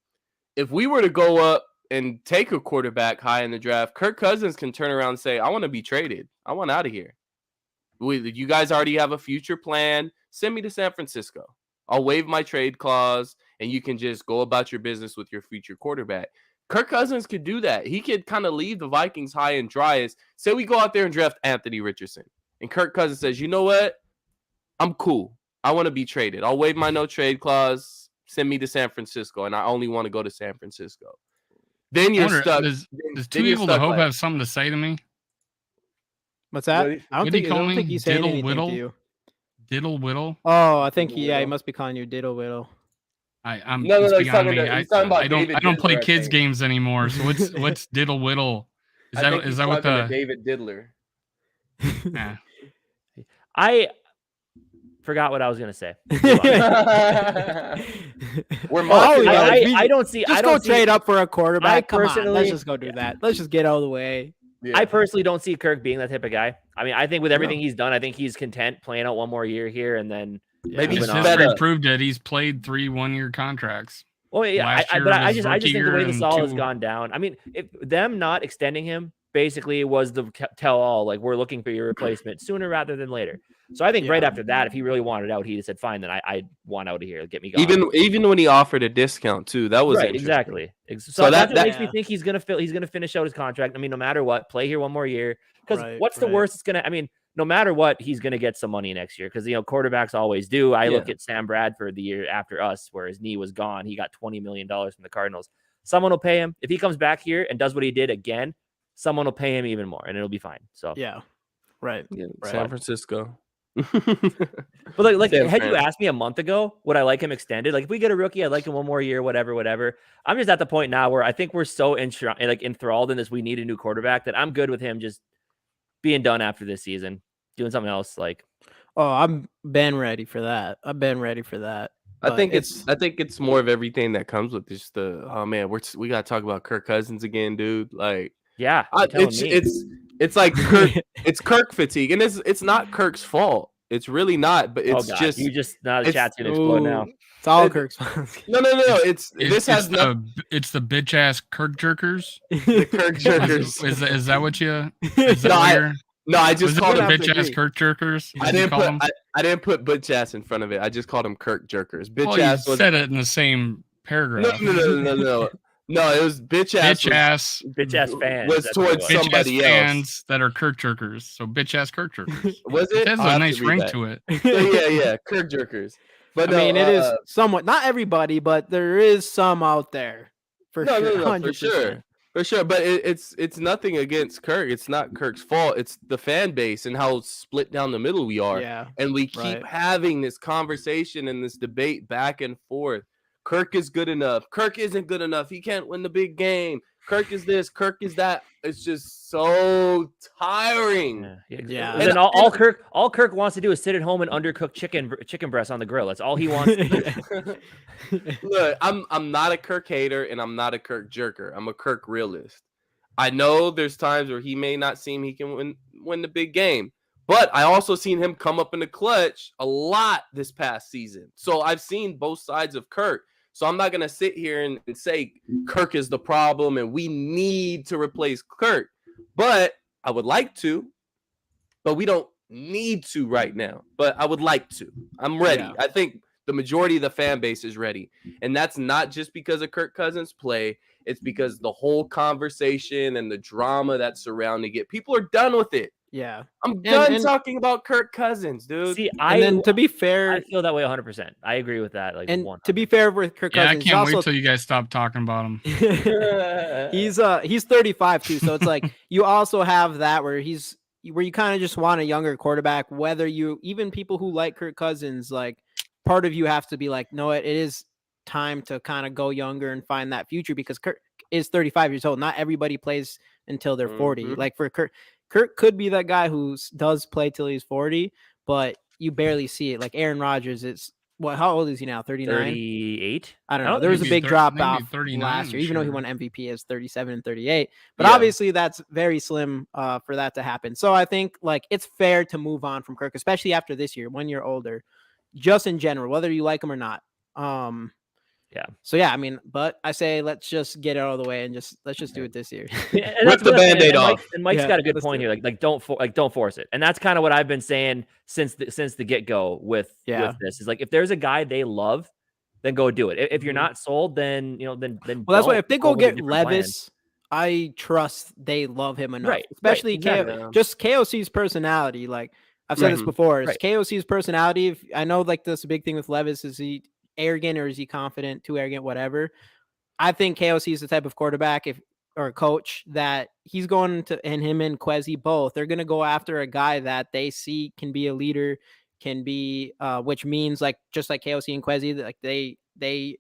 C: If we were to go up and take a quarterback high in the draft, Kirk Cousins can turn around and say, I want to be traded. I want out of here. You guys already have a future plan. Send me to San Francisco. I'll waive my trade clause, and you can just go about your business with your future quarterback. Kirk Cousins could do that. He could kind of leave the Vikings high and dry. Say we go out there and draft Anthony Richardson, and Kirk Cousins says, you know what? I'm cool. I want to be traded. I'll waive my no-trade clause. Send me to San Francisco, and I only want to go to San Francisco. Then you're stuck.
D: Does Too Evil to Hope have something to say to me?
A: What's that? I don't think he's saying anything
D: Whittle?
A: to you.
D: Diddle Whittle?
A: Oh, I think he must be calling you Diddle Whittle.
D: I'm
C: no,
D: he's
C: talking
D: me.
C: he's talking about
D: I don't
C: David
D: I don't play
C: Diddler,
D: kids games anymore. So what's Diddle Whittle? Is that what the
C: David Diddler?
D: Yeah.
B: I forgot what I was gonna say.
C: We're
B: I don't see.
A: Just
B: I don't
A: go trade up for a quarterback. Come on, let's
B: personally-
A: just go do that. Let's just get out of the way.
C: Yeah.
B: I personally don't see Kirk being that type of guy. I mean, I think with everything he's done, I think he's content playing out one more year here and then
C: Maybe
D: His
C: he's
B: moving on.
D: history
C: better.
D: proved it. He's played 3 one-year contracts.
B: Well, yeah,
D: Last year
B: but
D: was
B: I
D: his
B: just
D: rookie
B: think the
D: year
B: way this
D: and
B: all has
D: 2
B: gone down. I mean, if them not extending him basically was the tell all, like we're looking for your replacement sooner rather than later. So I think right after that, if he really wanted out, he just said, "Fine, then I want out of here. Get me gone."
C: Even when he offered a discount too, that was
B: right,
C: interesting.
B: exactly. So that's what
C: that-
B: makes me think he's gonna finish out his contract. I mean, no matter what, play here one more year. Because what's the worst? It's gonna. I mean, no matter what, he's gonna get some money next year because quarterbacks always do. I look at Sam Bradford the year after us, where his knee was gone. He got $20 million from the Cardinals. Someone will pay him if he comes back here and does what he did again. Someone will pay him even more, and it'll be fine. So
A: Right.
C: San Francisco.
B: But like
C: San
B: had you
C: Fran.
B: asked me a month ago, would I like him extended? Like if we get a rookie, I'd like him one more year, whatever. I'm just at the point now where I think we're so enthralled in this. We need a new quarterback that I'm good with him just being done after this season, doing something else. Like,
A: I've been ready for that.
C: I think it's more of everything that comes with just we gotta talk about Kirk Cousins again, dude. Like,
B: yeah,
C: it's like Kirk, it's Kirk fatigue, and it's not Kirk's fault. It's really not, but it's
B: the chat's gonna explode now.
A: It's all Kirk's fault.
C: No. It's the
D: bitch ass Kirk jerkers.
C: The Kirk jerkers.
D: Is that what you?
C: I just called
D: them
C: them
D: bitch ass Kirk jerkers.
C: I didn't put bitch ass in front of it. I just called them Kirk jerkers. Bitch ass
D: said it in the same paragraph.
C: No, it was bitch ass
B: fans.
C: Was towards somebody else.
D: Fans that are Kirk jerkers. So bitch ass Kirk jerkers.
C: Was it?
D: It has a nice ring to it.
C: Yeah, Kirk jerkers. But
A: I mean, it is somewhat, not everybody, but there is some out there. For sure.
C: But it's nothing against Kirk. It's not Kirk's fault. It's the fan base and how split down the middle we are.
A: Yeah.
C: And we keep having this conversation and this debate back and forth. Kirk is good enough. Kirk isn't good enough. He can't win the big game. Kirk is this. Kirk is that. It's just so tiring.
B: Yeah. And then all Kirk wants to do is sit at home and undercook chicken breast on the grill. That's all he wants to do.
C: Look, I'm not a Kirk hater and I'm not a Kirk jerker. I'm a Kirk realist. I know there's times where he may not seem he can win the big game, but I also seen him come up in the clutch a lot this past season. So I've seen both sides of Kirk. So I'm not going to sit here and say Kirk is the problem and we need to replace Kirk. But I would like to, but we don't need to right now. But I would like to. I'm ready. Yeah. I think the majority of the fan base is ready. And that's not just because of Kirk Cousins' play. It's because the whole conversation and the drama that's surrounding it. People are done with it.
A: Yeah.
C: I'm done talking about Kirk Cousins, dude.
B: See,
A: to be fair,
B: I feel that way 100%. I agree with that.
A: To be fair with Kirk Cousins,
D: I can't wait till you guys stop talking about him.
A: He's 35 too, so it's like you also have that where you kind of just want a younger quarterback. Whether even people who like Kirk Cousins, like part of you have to be like, no, it is time to kind of go younger and find that future because Kirk is 35 years old. Not everybody plays until they're 40. Mm-hmm. Like for Kirk could be that guy who does play till he's 40, but you barely see it. Like Aaron Rodgers, how old is he now? 39?
B: 38?
A: I don't know. There was a big drop off last year, even though he won MVP as 37 and 38. But obviously that's very slim for that to happen. So I think like it's fair to move on from Kirk, especially after this year, 1 year older, just in general, whether you like him or not.
B: Yeah.
A: So yeah, I mean, but I say let's just get it out of the way and let's just do it this year.
B: And
C: Rip the Band-Aid off.
B: And Mike's
A: Yeah,
B: got a good
A: let's
B: point
A: do
B: here. Like don't force it. And that's kind of what I've been saying since the get go with this. Is like if there's a guy they love, then go do it. If you're not sold, then then
A: Well, that's why if they go get
B: Levis,
A: Levis, I trust they love him enough,
B: Right,
A: especially
B: exactly.
A: just KOC's personality. Like I've said this before, it's KOC's personality. If I know, like this big thing with Levis, is he arrogant or is he confident? Too arrogant, whatever. I think KOC is the type of quarterback or coach that he's going to, and him and Kwesi both, they're going to go after a guy that they see can be a leader, can be, which means like just like KOC and Kwesi, like they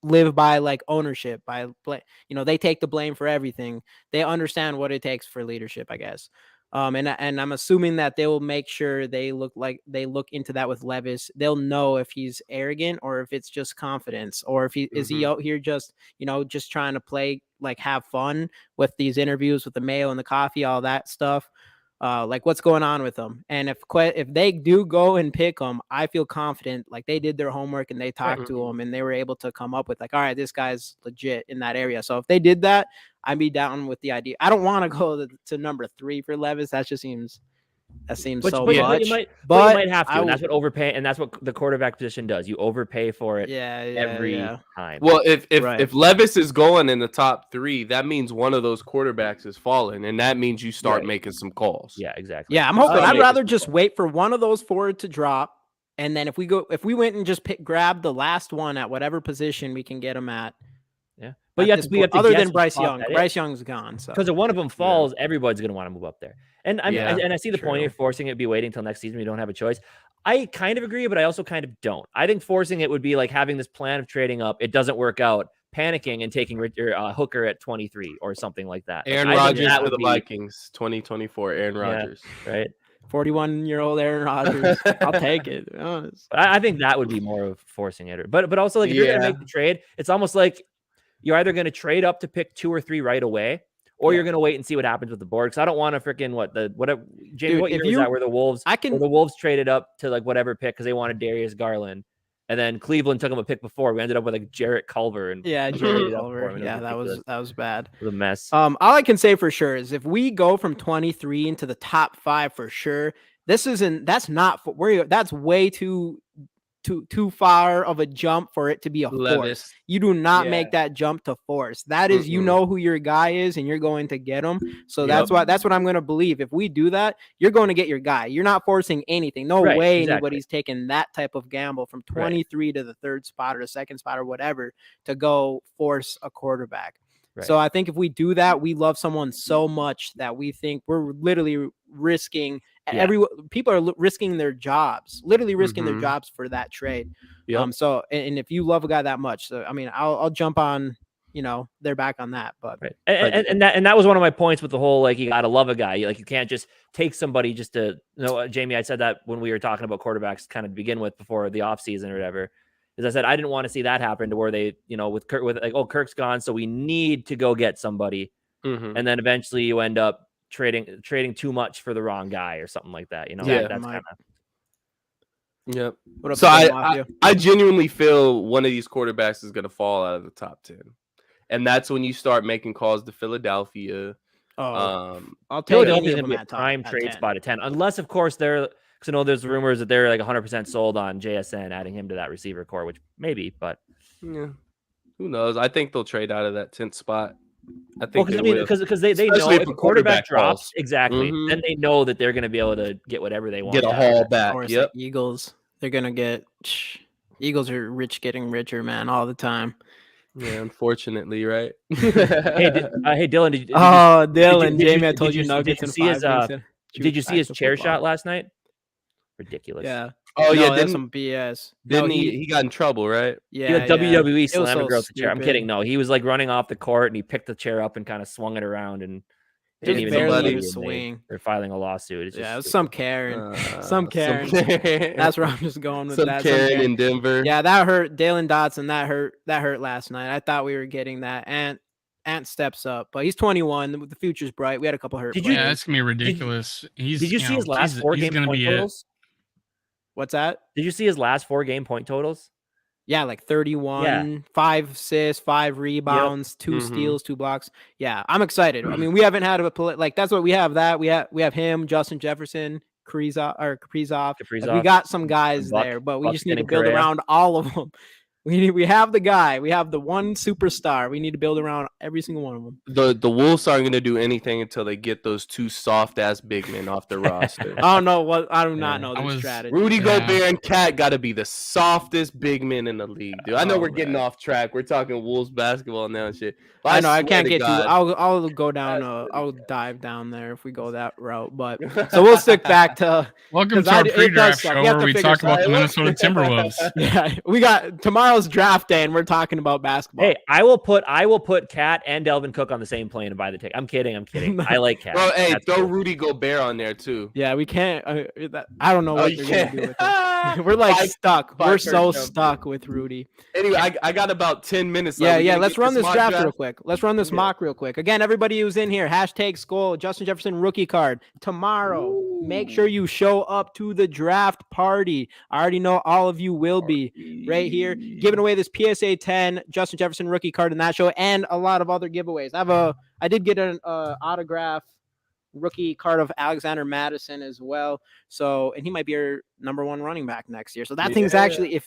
A: live by like ownership, by they take the blame for everything. They understand what it takes for leadership, I guess. And I'm assuming that they will make sure they look into that with Levis. They'll know if he's arrogant or if it's just confidence, or if is he out here just just trying to play, like have fun with these interviews with the mail and the coffee, all that stuff. Like what's going on with them. And if they do go and pick them, I feel confident like they did their homework and they talked to them and they were able to come up with like, all right, this guy's legit in that area. So if they did that, I'd be down with the idea. I don't want to go to number 3 for Levis. That seems so much.
B: But you might have to. And that's what overpay, and that's what the quarterback position does. You overpay for it every time.
C: Well, if Levis is going in the top 3, that means one of those quarterbacks is falling, and that means you start making some calls.
B: Yeah, exactly.
A: Yeah, I'm hoping. I'd rather just wait for one of those forward to drop, and then if we went and just grab the last one at whatever position we can get him at.
B: Yeah, but you have to
A: other than Bryce Young. Bryce Young's gone. So
B: because if one of them falls, everybody's going to want to move up there. And I see the point of forcing it, be waiting until next season. We don't have a choice. I kind of agree, but I also kind of don't. I think forcing it would be like having this plan of trading up. It doesn't work out, panicking and taking Hooker at 23 or something like that.
C: Aaron Rodgers for the Vikings, 2024. Aaron Rodgers,
B: right?
A: 41-year-old Aaron Rodgers. I'll take it, to be honest.
B: But I think that would be more of forcing it. But also like if you're going to make the trade, it's almost like you're either going to trade up to pick 2 or 3 right away, or you're going to wait and see what happens with the board. Because I don't want to freaking Jamie, what year was that where the Wolves traded up to like whatever pick because they wanted Darius Garland, and then Cleveland took him a pick before. We ended up with like Jarrett Culver and
A: Jarrett Culver. Yeah, that was bad.
B: It was a mess.
A: All I can say for sure is if we go from 23 into the top 5 for sure, that's way too far of a jump for it to be a force. You do not make that jump to force. That is, you know who your guy is and you're going to get him. So that's what I'm going to believe. If we do that, you're going to get your guy. You're not forcing anything. No way anybody's taking that type of gamble from 23 to the 3rd spot or the 2nd spot or whatever to go force a quarterback. Right. So I think if we do that, we love someone so much that we think we're literally risking people are risking their jobs, literally risking their jobs for that trade. So, and if you love a guy that much, so, I mean, I'll jump on, they're back on that, but
B: and that was one of my points with the whole, like, you got to love a guy. Like, you can't just take somebody just to, Jamie, I said that when we were talking about quarterbacks kind of to begin with before the offseason or whatever. As I said, I didn't want to see that happen to where they, with Kirk's gone, so we need to go get somebody. And then eventually you end up trading too much for the wrong guy or something like that. That's kind of.
C: Yep. So I genuinely feel one of these quarterbacks is going to fall out of the top 10. And that's when you start making calls to Philadelphia.
A: I'll take
B: Philadelphia's going to be a prime trade spot at 10. Unless, of course, because I know there's rumors that they're like 100% sold on JSN, adding him to that receiver core, which maybe, but
C: yeah, who knows? I think they'll trade out of that 10th spot. I think
B: because they know if a quarterback drops, exactly, then they know that they're going to be able to get whatever they want.
C: Get a haul back.
A: Or like Eagles, they're going to get. Eagles are getting richer, man, all the time.
C: Yeah, unfortunately, right?
B: Hey, Dylan.
A: Dylan, Jamie, I told you Nuggets in 5.
B: Did you see his chair shot last night? Ridiculous.
A: Yeah.
C: Oh, yeah,
A: that's some BS.
C: Didn't he got in trouble, right?
B: Yeah. WWE slammed a girl to the chair. I'm kidding. No, he was like running off the court and he picked the chair up and kind of swung it around and didn't even
A: barely swing.
B: They're filing a lawsuit. It's
A: it was some Karen. Some Karen. That's where I'm just going with that.
C: Karen in Denver.
A: Yeah, that hurt. Dalen Dotson, that hurt last night. I thought we were getting that. Ant steps up, but he's 21. The future's bright. We had a couple hurt players.
D: Yeah, it's gonna be ridiculous.
B: Did you see his last 4 game point totals?
A: What's that?
B: Did you see his last 4 game point totals?
A: Yeah, like 31, 5 assists, 5 rebounds, 2 steals, 2 blocks. Yeah, I'm excited. I mean, we haven't had like that's what we have. That we have him, Justin Jefferson, Kaprizov. Like, we got some guys there, but we just need to build around all of them. We have the guy. We have the one superstar. We need to build around every single one of them.
C: The Wolves aren't going to do anything until they get those 2 soft ass big men off the roster.
A: I don't know what. I do not know this strategy.
C: Rudy Gobert and Cat got to be the softest big men in the league, dude. I know we're getting off track. We're talking Wolves basketball now and shit.
A: I know I can't get too. I'll go down. I'll dive down there if we go that route. But so we'll stick back to.
D: Welcome to our pre-draft show where we talk about the Minnesota Timberwolves.
A: Yeah, we got tomorrow's draft day, and we're talking about basketball.
B: Hey, I will put Cat and Delvin Cook on the same plane and buy the ticket. I'm kidding. I like Cat.
C: Bro, hey, throw Rudy Gobert on there too.
A: Yeah, we can't. I don't know what you're gonna do with it. We're like stuck. We're so stuck with Rudy.
C: Anyway, I got about 10 minutes.
A: Yeah. Let's run this draft real quick. Let's run this mock real quick. Again, everybody who's in here, #Skol, Justin Jefferson rookie card tomorrow. Ooh. Make sure you show up to the draft party. I already know all of you will be right here giving away this PSA 10 Justin Jefferson rookie card in that show and a lot of other giveaways. I did get an autograph rookie card of Alexander Madison as well. So, and he might be your #1 running back next year. So that thing's actually,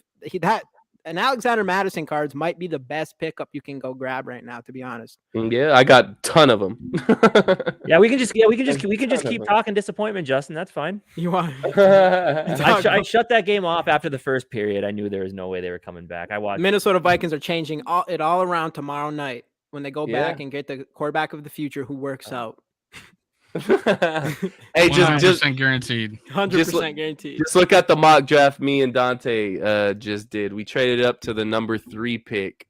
A: an Alexander Madison cards might be the best pickup you can go grab right now, to be honest.
C: Yeah, I got a ton of them.
B: we can just keep talking disappointment, Justin. That's fine.
A: You want?
B: I shut that game off after the first period. I knew there was no way they were coming back. I watched.
A: Minnesota Vikings are changing it all around tomorrow night when they go back and get the quarterback of the future who works out.
C: Hey, just
D: guaranteed.
A: 100% guaranteed.
C: Just look at the mock draft me and Dante just did. We traded up to the #3 pick.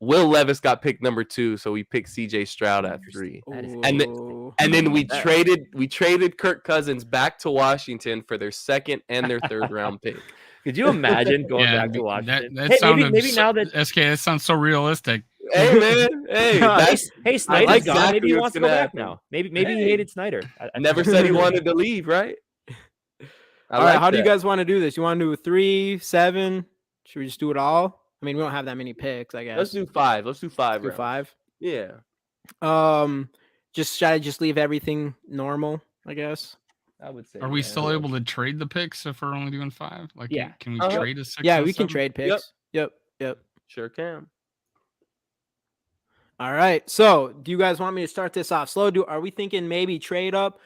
C: Will Levis got picked #2, so we picked CJ Stroud at 3. And then we traded Kirk Cousins back to Washington for their 2nd and their 3rd round pick.
B: Could you imagine going back to Washington?
D: Maybe now that SK, that sounds so realistic.
C: Hey man,
B: hey, Snyder's gone. Maybe he wants to go back now. Maybe he hated Snyder.
C: I never said he wanted to leave, right?
A: All right, how do you guys want to do this? You want to do 3, 7? Should we just do it all? I mean, we don't have that many picks, I guess.
C: Let's do 5. Let's do 5.
A: Do 5.
C: Yeah.
A: Should I just leave everything normal? I guess.
C: I would say.
D: Are we still able to trade the picks if we're only doing 5? Like, can we trade a 6?
A: Yeah, we can trade picks. Yep.
C: Sure can.
A: All right. So, do you guys want me to start this off slow? Are we thinking maybe trade up?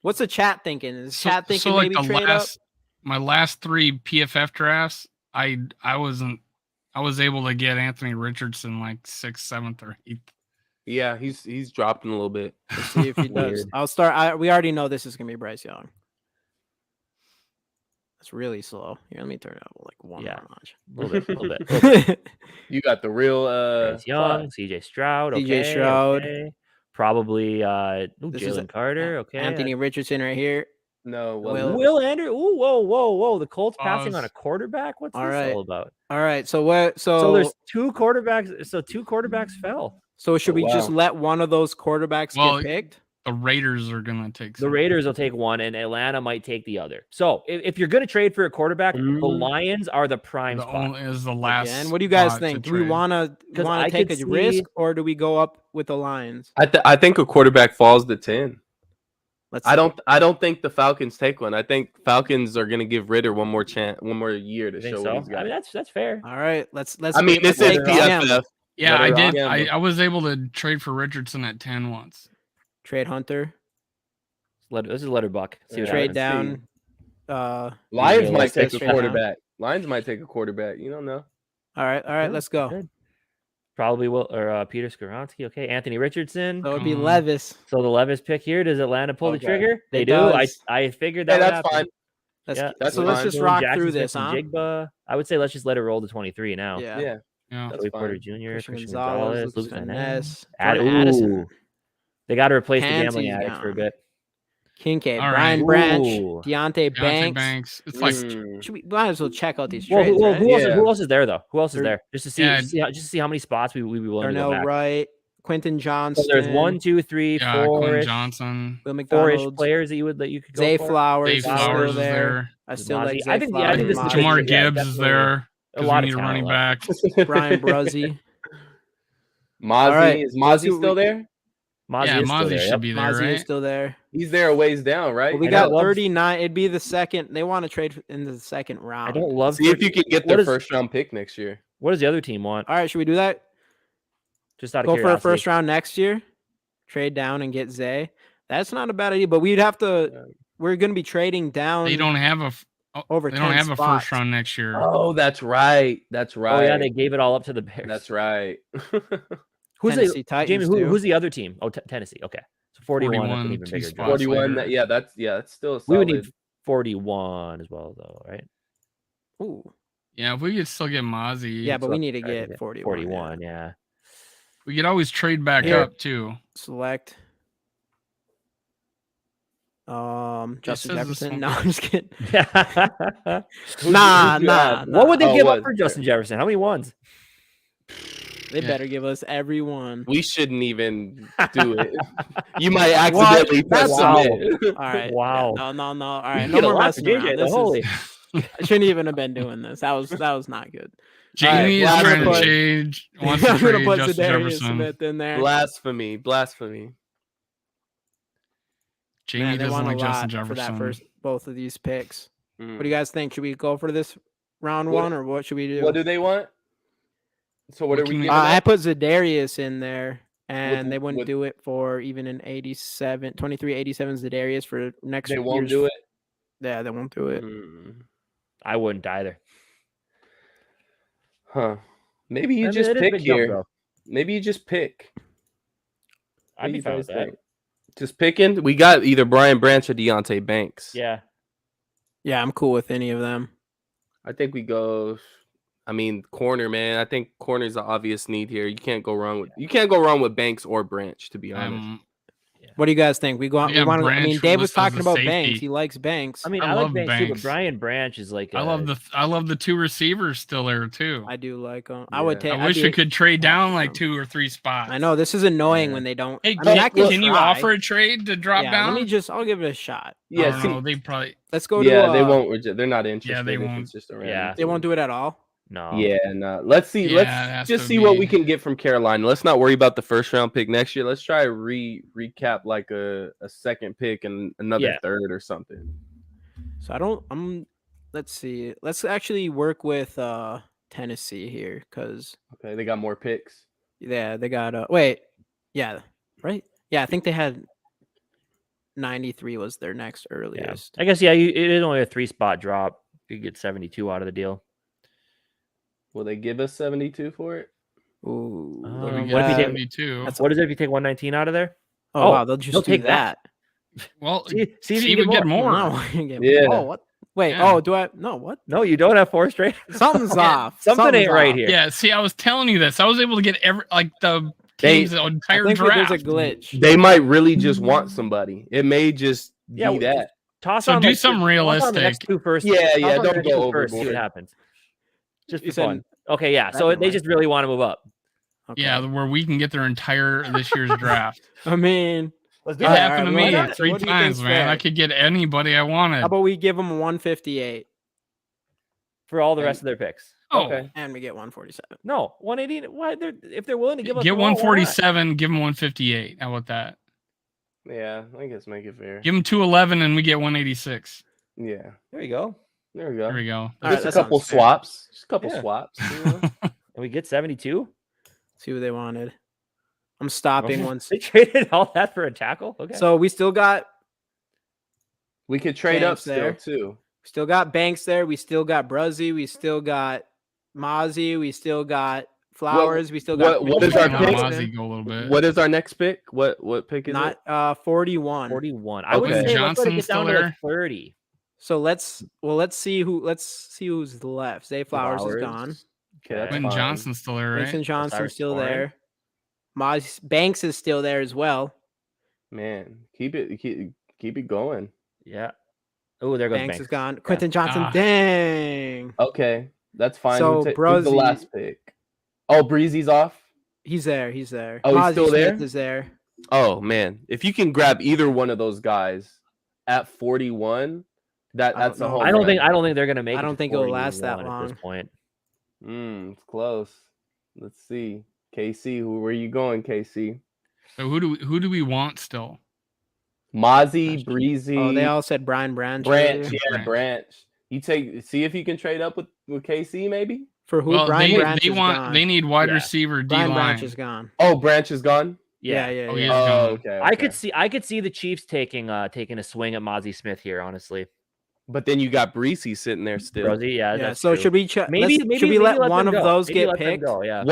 A: What's the chat thinking? Is chat thinking maybe trade up?
D: My last 3 PFF drafts, I was able to get Anthony Richardson like 6th, 7th, or 8th.
C: Yeah, he's dropping a little bit.
A: Let's see if he does. I'll start. We already know this is gonna be Bryce Young. It's really slow. Here, let me turn it up like 1 more notch.
B: A little bit.
C: You got the real
B: Young, CJ Stroud. Okay. Probably Jalen Carter. Okay.
A: Anthony Richardson right here.
C: No,
B: Will Anderson. Ooh, whoa. The Colts passing on a quarterback? What's this all about?
A: All right. So what?
B: So there's 2 quarterbacks. So 2 quarterbacks fell.
A: So should we just let one of those quarterbacks get picked?
D: The Raiders are going to take
B: the Raiders will take one, and Atlanta might take the other. So if you're going to trade for a quarterback, the Lions are the prime spot.
D: Is the last.
A: And what do you guys think? Do we want to take a risk, or do we go up with the Lions?
C: I think a quarterback falls to 10. I don't think the Falcons take one. I think Falcons are going to give Ritter one more year to show what he's got.
B: I mean, that's fair.
A: All right, let's.
C: I mean, this is PFF.
D: Yeah, I did. I was able to trade for Richardson at 10 once.
A: Trade Hunter.
B: This is Letterbuck.
A: Trade down.
C: Lions might take a quarterback. Lions might take a quarterback. You don't know.
A: All right. Let's go.
B: Good. Probably will or Peter Skoronski. Okay, Anthony Richardson.
A: So it would be Levis.
B: So the Levis pick here. Does Atlanta pull the trigger? They do. I figured that.
C: That's fine.
A: Let's just rock through this, huh?
B: Jigba. I would say let's just let it roll to 23 now.
A: Yeah.
B: Louis Porter Jr., Christian Gonzalez, Luke
A: Finesse,
B: Addison. They got to replace the gambling addict for a bit.
A: Kincaid, Brian Branch, Deontay Banks.
D: It's like
A: we might as well check out these trades.
B: Who else is there though? Who else is there? Just to see how many spots we be willing to go back.
A: Wright, Quentin Johnson.
B: So there's 1, 2, 3, 4.
D: Quentin Johnson.
A: Will McDonald.
B: 4-ish players that you could go
A: Zay
B: for.
A: Flowers.
D: Zay Flowers is there.
A: I still like Zay Flowers.
D: Jamar Gibbs is there.
B: A lot
D: we
B: of
D: need a
B: talent
D: running
B: left.
D: back.
A: Brian Bruzzi.
C: Mozzie,
A: right,
C: is
A: let's see
C: Mozzie
A: what
C: still
A: we-
C: there?
B: Mozzie is still
D: Mozzie
B: there.
D: should
B: Yep.
D: be there,
A: Mozzie
D: right?
A: is still there.
C: He's there a ways down, right?
A: Well, we
B: I
A: got
B: don't love-
A: 39. It'd be the second. They want to trade into the second
B: I
A: round.
B: don't love.
C: See if you can get
B: What
C: their
B: is-
C: first round pick next year.
B: What does the other team want?
A: All right, should we do that?
B: Just out of
A: Go for a
B: curiosity.
A: first round next year. Trade down and get Zay. That's not a bad idea, but we'd have to. We're going to be trading down.
D: They don't have a
A: over.
D: They don't
A: 10
D: have a
A: spots.
D: first round next year.
C: Oh, that's right. That's right.
B: Oh yeah, they gave it all up to the Bears.
C: That's right.
B: Who's
A: Tennessee
B: the
A: Titans
B: Jamie?
A: do.
B: Who's the other team? Oh, Tennessee. Okay, so 41.
D: 41,
B: That's an even
D: 2
B: bigger
D: spots.
B: jump.
C: 41.
D: later.
C: That's still a solid.
B: We would need 41 as well, though, right?
A: Ooh.
D: Yeah, if we could still get Mozzie.
A: Yeah, but
B: So
A: we need to
B: try
A: get 41.
B: 41, yeah.
D: We could always trade back
A: Here.
D: up too.
A: Select. Justin
D: says this
A: Jefferson.
D: one-
A: No, I'm just kidding.
C: Who's
A: Nah,
C: you
A: nah,
C: at?
A: nah.
B: What would they
C: Oh,
B: give
C: what?
B: up for Justin Jefferson? How many ones?
A: They
D: Yeah.
A: better give us every one.
C: We shouldn't even do it. You might accidentally press
B: Wow.
C: submit.
A: All right.
B: Wow.
A: Yeah, no. All right.
B: You
A: No
B: get a
A: more
B: lot for
A: messing
B: JJ,
A: around.
B: though,
A: This
B: holy.
A: I shouldn't even have been doing this. That was not good.
D: Jamie
A: well,
D: is
A: I'm
D: trying
A: gonna
D: to
A: put-
D: change. Wants to
A: I'm gonna
D: trade
A: put
D: Justin
A: Zadarius
D: Jefferson.
A: Smith in there.
C: Blasphemy.
D: Jamie
A: Man, they
D: doesn't
A: want
D: like
A: a
D: Justin
A: lot for that
D: Jefferson.
A: first both of these picks.
C: Mm.
A: What do you guys think? Should we go for this round
C: What-
A: one, or what should we do?
C: What do they want? So what
D: What
C: are we
D: can we-
C: giving
A: I
C: up?
A: put Zadarius in there, and
C: With-
A: they wouldn't
C: with-
A: do it for even an 23-87 Zadarius for next
C: They won't
A: year's-
C: do it.
A: Yeah, they won't do it.
C: Mm.
B: I wouldn't either.
C: Huh. Maybe
B: I
C: you
B: mean,
C: just
B: it is a
C: pick
B: big jump,
C: here.
B: though.
C: Maybe you just pick.
B: I'd
C: What
B: be
C: do you
B: fine
C: guys
B: with that.
C: think? Just picking. We got either Brian Branch or Deontay Banks.
B: Yeah.
A: Yeah, I'm cool with any of them.
C: I think we go. I mean, corner, man. I think corner's the obvious need here. You can't go wrong with Banks or Branch, to be honest.
A: What do you guys think? We go.
D: Yeah,
A: We want. I
D: Branch
A: mean, Dave was
D: listed as
A: talking
D: a
A: about
D: safety.
A: Banks. He likes Banks.
B: I mean,
D: I
B: I like
D: love
B: Banks too, but
D: Banks.
B: Brian Branch is like
D: I love the 2 receivers still there too.
A: I do like him. I would
C: Yeah.
A: take.
D: I wish
A: I'd
D: we
A: be-
D: could trade down like
A: them.
D: 2 or 3 spots.
A: I know this is annoying
B: Yeah.
A: when they don't.
D: Hey,
A: I mean, I
D: can you
A: try.
D: offer a trade to drop
A: Yeah,
D: down?
A: I'll give it a shot.
C: Yeah,
D: I don't
C: see,
D: know. They probably.
A: Let's go to.
C: yeah, they won't reject. They're not interested.
D: they
C: if
D: won't.
C: It's just a random
B: Yeah.
A: They won't do it at all.
B: No.
C: Yeah, no. Let's see.
D: Yeah, it
C: Let's
D: has
C: just
D: to
C: see what we
D: be-
C: can get from Carolina. Let's not worry about the first round pick next year. Let's try to recap like a second pick and another
B: Yeah.
C: third or something.
A: So I don't. Let's see. Let's actually work with Tennessee here, because
C: Okay, they got more picks.
A: yeah, they got wait, yeah, right, yeah, I think they had 93 was their next
B: Yeah.
A: earliest.
B: I guess, yeah, it is only a 3-spot drop. You could get 72 out of the deal.
C: Will they give us 72 for it?
A: Ooh,
B: Um,
D: What do we
B: what
D: get?
B: if you take-
D: 72.
A: that's-
B: What is it if you take 119 out of there?
A: oh
B: oh,
A: wow, they'll just
B: they'll
A: do
B: take that.
D: Well,
B: See if
D: see
B: you
D: if we
B: can
D: get more.
A: No, I didn't get-
C: Yeah.
A: Oh what? Wait.
D: Yeah.
A: Oh, do I? No. What?
B: No, you don't have 4 straight.
A: Something's
D: Yeah,
A: off.
B: Something
A: Something's
B: ain't right
A: off.
B: here.
D: Yeah, see, I was telling you this. I was able to get the
C: They-
D: teams the
A: I
D: entire
A: think
D: draft.
A: there's a glitch.
C: They might really just want somebody. It may just
B: Yeah,
C: be that.
B: Toss
D: So
B: on
D: do
B: like,
D: something
B: toss on the next
D: realistic.
B: 2 first.
C: Yeah,
B: toss
C: yeah,
B: on the
C: don't
B: next
C: go
B: 2 first, see
C: overboard.
B: what happens. Just
A: You
B: for fun.
A: said-
B: Okay, yeah.
A: I
B: So
A: don't
B: they
A: like
B: just
A: that.
B: really want to move up.
A: Okay.
D: Yeah, where we can get their entire this year's draft.
A: I mean,
B: Let's
D: It
A: All right,
D: happened
A: all
D: to
A: right,
D: me
A: well, what
D: 3
A: do you
D: times,
A: think's
D: man.
A: fair?
D: I could get anybody I wanted.
A: how about we give them 158
B: for all the rest of their picks.
D: Oh.
B: Okay.
A: and we get 147?
B: No, 180. Why? If they're willing to give us
D: Get
B: more, why not?
D: 147, give them 158. How about that?
C: Yeah, I guess make it fair.
D: Give them 211 and we get 186.
C: Yeah,
B: There you go.
C: there we go.
D: There we go.
A: All right,
C: Just
A: that
C: a couple
A: sounds fair.
C: swaps. Just a couple
B: Yeah.
C: swaps. You know?
B: And we get 72.
A: See what they wanted. I'm stopping once.
B: They traded all that for a tackle. Okay.
A: So we still got
C: We could trade up
A: Banks there.
C: still too.
A: Banks there. We still got Bruzzy. We still got Mozzie. We still got Flowers. We still got.
C: what is our
D: Let
C: pick?
D: Mozzie go a little bit.
C: What is our next pick? What pick is it?
A: Not 41.
B: 41. I would
C: Okay.
B: say
D: Johnson
B: let's
D: still
B: let it get down to
D: there?
B: like 30.
A: So let's see who's left. Zay Flowers is gone.
C: Okay, that's
D: Quentin
C: fine.
D: Johnson's still there, right?
A: Vincent Johnson's
B: start
A: still
B: scoring.
A: there. Banks is still there as well.
C: Man, keep it going.
B: Yeah. Oh, there goes
A: Banks
B: Banks.
A: is gone. Quentin Johnson.
D: Ah.
A: Dang.
C: Okay, that's fine.
A: So,
C: Who's the
A: Bruzzy-
C: last pick? Oh, Breezy's off.
A: He's there. He's there.
C: Oh, he's
A: Mozzie
C: still
A: Smith
C: there?
A: is there.
C: Oh man, if you can grab either one of those guys at 41,
A: I
C: that's a
A: don't know.
C: home
B: I don't
C: run.
B: think they're gonna make.
A: I
B: it
A: don't
B: to
A: think it'll last that
B: 41 at
A: long.
B: this point.
C: It's close. Let's see. KC, where you going, KC?
D: So who do we want still?
C: Mozzie, Breezy.
A: Oh, they all said Brian Branch.
C: Branch,
A: earlier.
C: yeah, Branch. You see if you can trade up with KC maybe.
A: For who?
D: Well,
A: Brian Branch
D: they
A: is
D: want
A: gone.
D: they need wide
B: Yeah.
D: receiver D
A: Brian Branch
D: line.
A: is gone.
C: Oh, Branch is gone.
A: Yeah.
D: Oh, he is
C: Oh,
D: gone.
C: okay.
B: I could see the Chiefs taking a swing at Mozzie Smith here, honestly.
C: But then you got Breezy sitting there still.
B: Rosie, yeah, that's
A: So
B: true.
A: should we
B: maybe
A: should we let one
B: them
A: of
B: go.
A: those
B: Maybe
A: get
B: let them
A: picked?
B: go, yeah.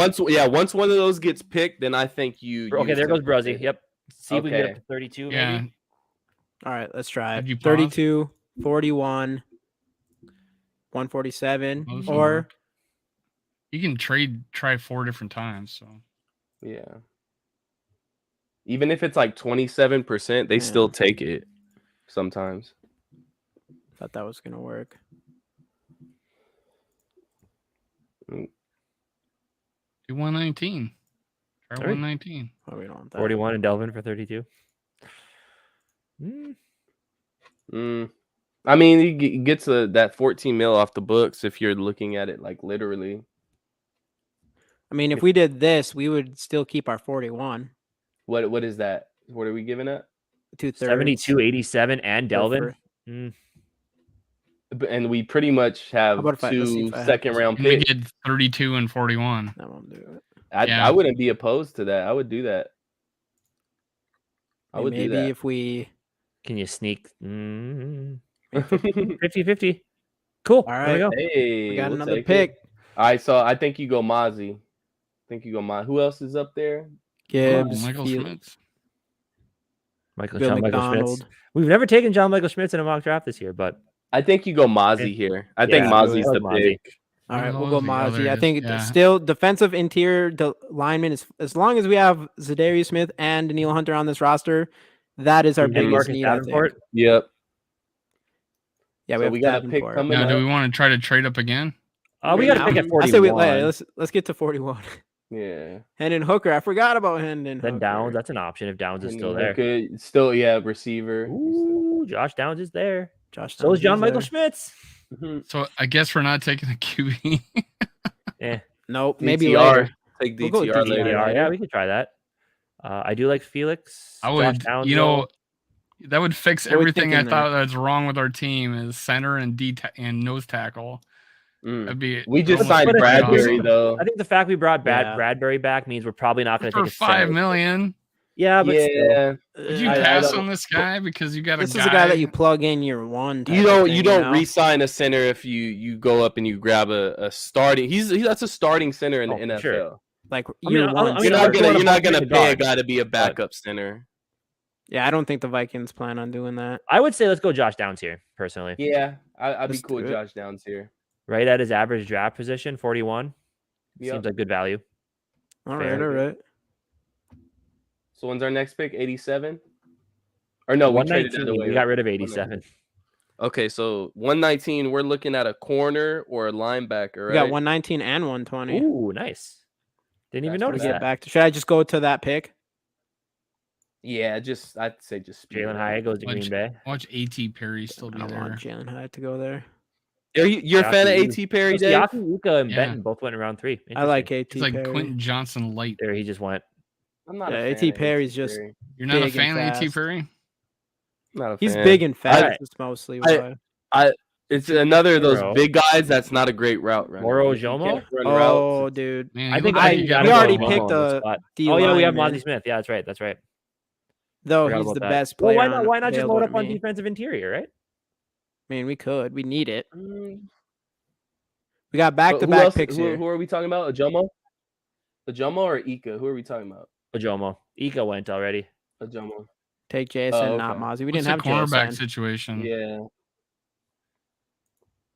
C: Once one of those gets picked, then I think you.
B: Okay, there goes Brosy.
C: Brosy.
B: Yep. See if we can get
C: Okay.
B: up to 32,
D: Yeah.
B: maybe.
A: All right, let's try
D: Did you
A: it.
D: pause?
A: 32, 41, 147,
D: Those
A: or
D: work. You can try 4 different times. So
C: Yeah. Even if it's like 27%, they still take it sometimes.
A: thought that was gonna work.
D: do 119. Try
B: All right.
D: 119.
A: Oh, we don't want that.
B: 41 and Delvin for 32.
C: I mean, he gets that 14 mil off the books if you're looking at it like literally.
A: I mean, if we did this, we would still keep our 41.
C: What is that? What are we giving it?
A: 2/3.
B: 72, 87, and Delvin.
C: And we pretty much have
A: about if let's see
C: 2
A: if I have
C: second round
D: And we
C: picks.
D: get 32 and 41.
A: That won't do it.
C: I wouldn't be opposed to that. I would do that. I would
A: Maybe
C: do that.
A: if we.
B: Can you sneak 50-50? Cool.
A: All
B: There we
A: right.
B: go.
C: Hey,
A: We got
C: we'll
A: another
C: take
A: pick.
C: it. All right, so I think you go Mozzie. Who else is up there?
A: Gibbs,
D: Michael
A: Felix,
D: Schmitz.
A: Bill
B: John Michael
A: McDonald.
B: Schmitz. We've never taken John Michael Schmitz in a mock draft this year, but
C: I think you go Mozzie here. I think
B: Yeah,
C: Mozzie's
B: I
C: the
B: like Mozzie.
C: pick.
A: All right,
D: Who
A: we'll go
D: was the
A: Mozzie. I
D: other-
A: think
D: yeah.
A: still defensive interior lineman is as long as we have Zadarius Smith and Daniil Hunter on this roster, that is our
C: And
A: biggest
B: Marcus
A: need. I think.
B: Davenport.
C: Yep.
A: Yeah,
C: So
A: we have
C: we got a pick
A: Davenport.
C: coming
D: Now, do
C: up.
D: we want to try to trade up again?
B: We got to pick at
A: I
B: 41.
A: say let's get to 41.
C: Yeah.
A: Hendon Hooker. I forgot about Hendon.
B: Then
A: Hooker.
B: Downs, that's an option if Downs is still there.
C: Okay. Still, yeah, receiver.
B: Ooh, Josh Downs is there.
A: Josh.
B: So is
A: Downs
B: John Michael
A: there.
B: Schmitz.
D: So I guess we're not taking a QB.
A: Nope. Maybe
C: DTR.
A: later.
C: Take
A: We'll go with
C: DTR
A: DTR.
C: later.
B: Yeah, we could try that. I do like Felix.
D: I
B: Josh
D: would,
B: Downs,
D: that would fix
A: What are we
D: everything I
A: thinking
D: thought that's wrong with our team is center and and nose tackle. That'd be
C: We just
D: almost
C: signed
B: But I think
C: Bradbury
B: awesome.
C: though.
B: I think the fact we brought
A: Yeah.
B: Bradbury back means we're probably not going to
D: for
B: take a
D: $5
B: center.
D: million.
B: Yeah, but still.
C: Yeah.
D: Would you
C: I
D: pass
C: don't-
D: on this guy because you got
A: This
D: a guy?
A: is a guy that you plug in year one.
C: You
A: type of
C: don't
A: thing, know?
C: re-sign a center if you go up and you grab a starting. That's a starting center in the NFL.
B: Sure.
A: like
B: I mean,
A: year
B: I
A: one.
B: mean,
C: You're
B: I
C: not
B: don't wanna
C: gonna
B: the
C: pay a
B: dogs,
C: guy to be a backup center.
A: Yeah, I don't think the Vikings plan on doing that.
B: I would say let's go Josh Downs here, personally.
C: Yeah, I'd be
A: Let's
C: cool
A: do
C: with
A: it.
C: Josh Downs here.
B: Right at his average draft position, 41.
C: Yep.
B: Seems like good value.
A: All
B: Fair.
A: right, all right.
C: So when's our next pick? 87? Or no, we traded that
B: 119.
C: away.
B: We got rid of 87.
C: Okay, so 119. We're looking at a corner or a linebacker, right?
A: We got 119 and 120.
B: Ooh, nice. Didn't even
C: That's
B: notice
A: Get
B: that.
A: back to. Should I just go to that pick?
C: Yeah, I'd say just speed
B: Jalen
C: it up.
B: Hyatt goes to Green Bay.
D: Watch A.T. Perry still
A: I
D: be
A: don't
D: there.
A: want Jalen Hyatt to go there.
C: You're a fan of
B: Siaki,
C: A.T. Perry, Dave?
B: Siaki, Ika, and
D: Yeah.
B: Benton both went in round 3.
A: I like
B: Interesting.
A: AT
D: He's like
A: Perry.
D: Quentin Johnson light.
B: There, he just went.
C: I'm not
A: Yeah,
C: a fan
A: A.T.
C: of
A: Perry's
C: A.T.
A: just-
C: Perry.
D: You're not a
A: Big and
D: fan of A.T.
A: fast.
D: Perry?
C: Not a
A: He's
C: fan.
A: big and fast.
B: Alright.
A: That's mostly
C: I-
A: why.
C: It's another of those
B: Bro.
C: big guys that's not a great route runner.
B: Moro
C: If you
B: Jomo?
C: can't run
A: Oh,
C: routes,
A: dude.
D: Man,
B: I
D: he
B: think
D: looked like
B: you
D: he
B: gotta
A: we
B: go
A: already
B: Jomo
A: picked
B: on the
A: a
B: spot.
A: D
B: Oh yeah, we have
A: lineman,
B: Mozzie Smith. Yeah, that's right. That's right.
A: though
B: Forgot
A: he's
B: about
A: the
B: that.
A: best
B: Well,
A: player.
B: why not just
A: available
B: load
A: to
B: up on
A: me.
B: defensive interior, right?
A: I mean, we could. We need it.
C: Mm,
A: We got
C: but
A: back-to-back
C: else-
A: picks here.
C: Who are we talking about? Ajomo? Ajomo or Ika? Who are we talking about?
B: Ojomo. Ika went already.
C: Ajomo.
A: Take Jason,
C: Oh,
A: not
C: okay.
A: Mozzie. We
D: What's
A: didn't
D: the
A: have
D: cornerback
A: Jason.
D: situation?
C: Yeah.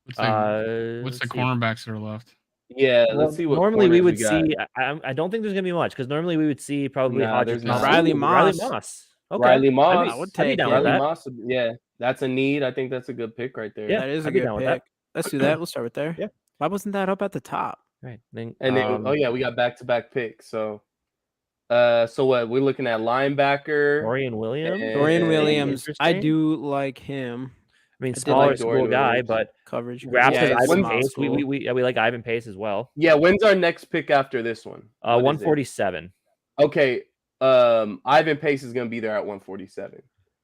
D: What's the
B: Let's see.
D: cornerbacks that are left?
C: Yeah,
B: Well,
C: let's see what
B: normally we
C: corners
B: would
C: got.
B: see. I don't think there's gonna be much because normally we would see probably
C: Nah, there's
B: Hodgson.
C: not.
A: Riley
B: Ooh,
A: Moss.
B: Okay.
C: Riley Moss.
A: I would
B: I'd be
A: take
B: down
A: it.
B: with
C: Riley
B: that.
C: Moss. Yeah, that's a need. I think that's a good pick right there.
B: Yeah,
A: That is a
B: I'd be
A: good
B: down with that.
A: pick. Let's do that. We'll start with there.
B: Yeah.
A: Why wasn't that up at the top?
B: Right. Then,
C: And then, oh yeah, we got back-to-back picks. So what? We're looking at linebacker.
B: Dorian Williams.
C: and-
A: Dorian
C: Yeah,
A: Williams. I
B: interesting.
A: do like him.
B: I mean,
A: did
B: smaller
C: like
B: school
C: Dorian
B: guy,
C: Williams.
B: but
A: Coverage.
B: Raps
C: Yeah,
B: has
C: it's
B: Ivan
A: small
B: Pace.
A: school.
B: We like Ivan Pace as well.
C: Yeah, when's our next pick after this one? What is it?
B: 147.
C: Okay, Ivan Pace is gonna be there at 147.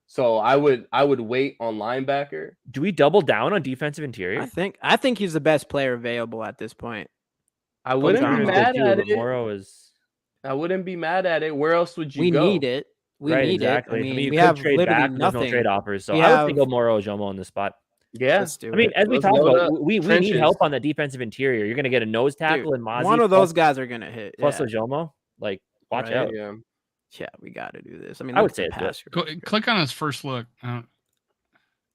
C: So I would wait on linebacker.
B: Do we double down on defensive interior?
A: I think he's the best player available at this point.
C: I wouldn't be
A: John
C: mad at
B: but
C: it.
B: Morrow is
C: I wouldn't be mad at it. Where else would you
A: We
C: go?
A: need it. We
B: right,
A: need
B: exactly.
A: it. I mean,
B: you
A: we
B: could
A: have
B: trade
A: literally
B: back. There's no
A: nothing.
B: trade offers, so
A: We
B: I would think
A: have-
B: go Morrow Jomo on the spot.
C: Yeah,
A: Let's do
B: I mean,
A: it.
B: as we
C: Let's
B: talked
C: load
B: about,
C: up.
B: we need
C: Trenches.
B: help on the defensive interior. You're going to get a nose tackle
A: Dude,
B: in Mozzie.
A: one of those guys are gonna hit.
B: plus
A: Yeah.
B: Jomo. Like, watch
A: Right.
B: out.
C: yeah.
A: Yeah, we got to do this. I mean,
B: I
A: look
B: would
A: at the
B: say
A: pass.
D: Click on his first look.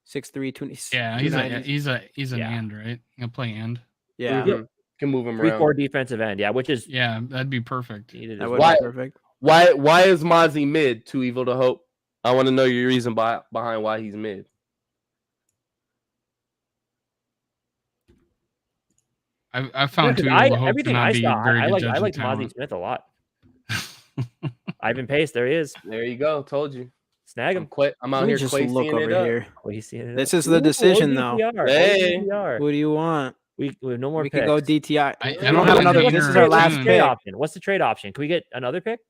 A: 6'3", 20.
D: Yeah, he's an
B: Yeah.
D: end, right? He'll play end.
A: Yeah,
C: Mhm. Can move him around.
B: 3-4 defensive end, yeah, which is
D: Yeah, that'd be perfect.
B: needed
A: that
B: as
A: would
B: well.
C: Why-
A: be perfect.
C: Why is Mozzie mid? Too evil to hope. I want to know your reason behind why he's mid.
D: I found
B: Yeah,
D: too
B: 'cause
D: evil hope to
B: everything
D: not
B: I
D: be
B: saw,
D: very
B: I
D: good
B: like
D: judge
B: I
D: of
B: like Mozzie
D: talent.
B: Smith a lot. Ivan Pace, there he is.
C: There you go. Told you.
B: Snag him.
C: I'm
A: Let
C: out
A: me
C: here
A: just look
C: quasing
A: over
C: it up.
A: here.
B: Oh, he's seeing it.
A: This
B: up.
A: is the
B: Ooh,
A: decision, though.
B: ODTR,
C: Hey.
B: ODTR.
A: What do you want?
B: We have no more
A: We
B: picks.
A: could go DTI.
D: I
A: We
D: don't
A: don't have
D: know
A: another.
D: if
A: This is
D: you're
A: our last
D: tuned.
B: trade
A: pick.
B: option. What's the trade option? Can we get another pick?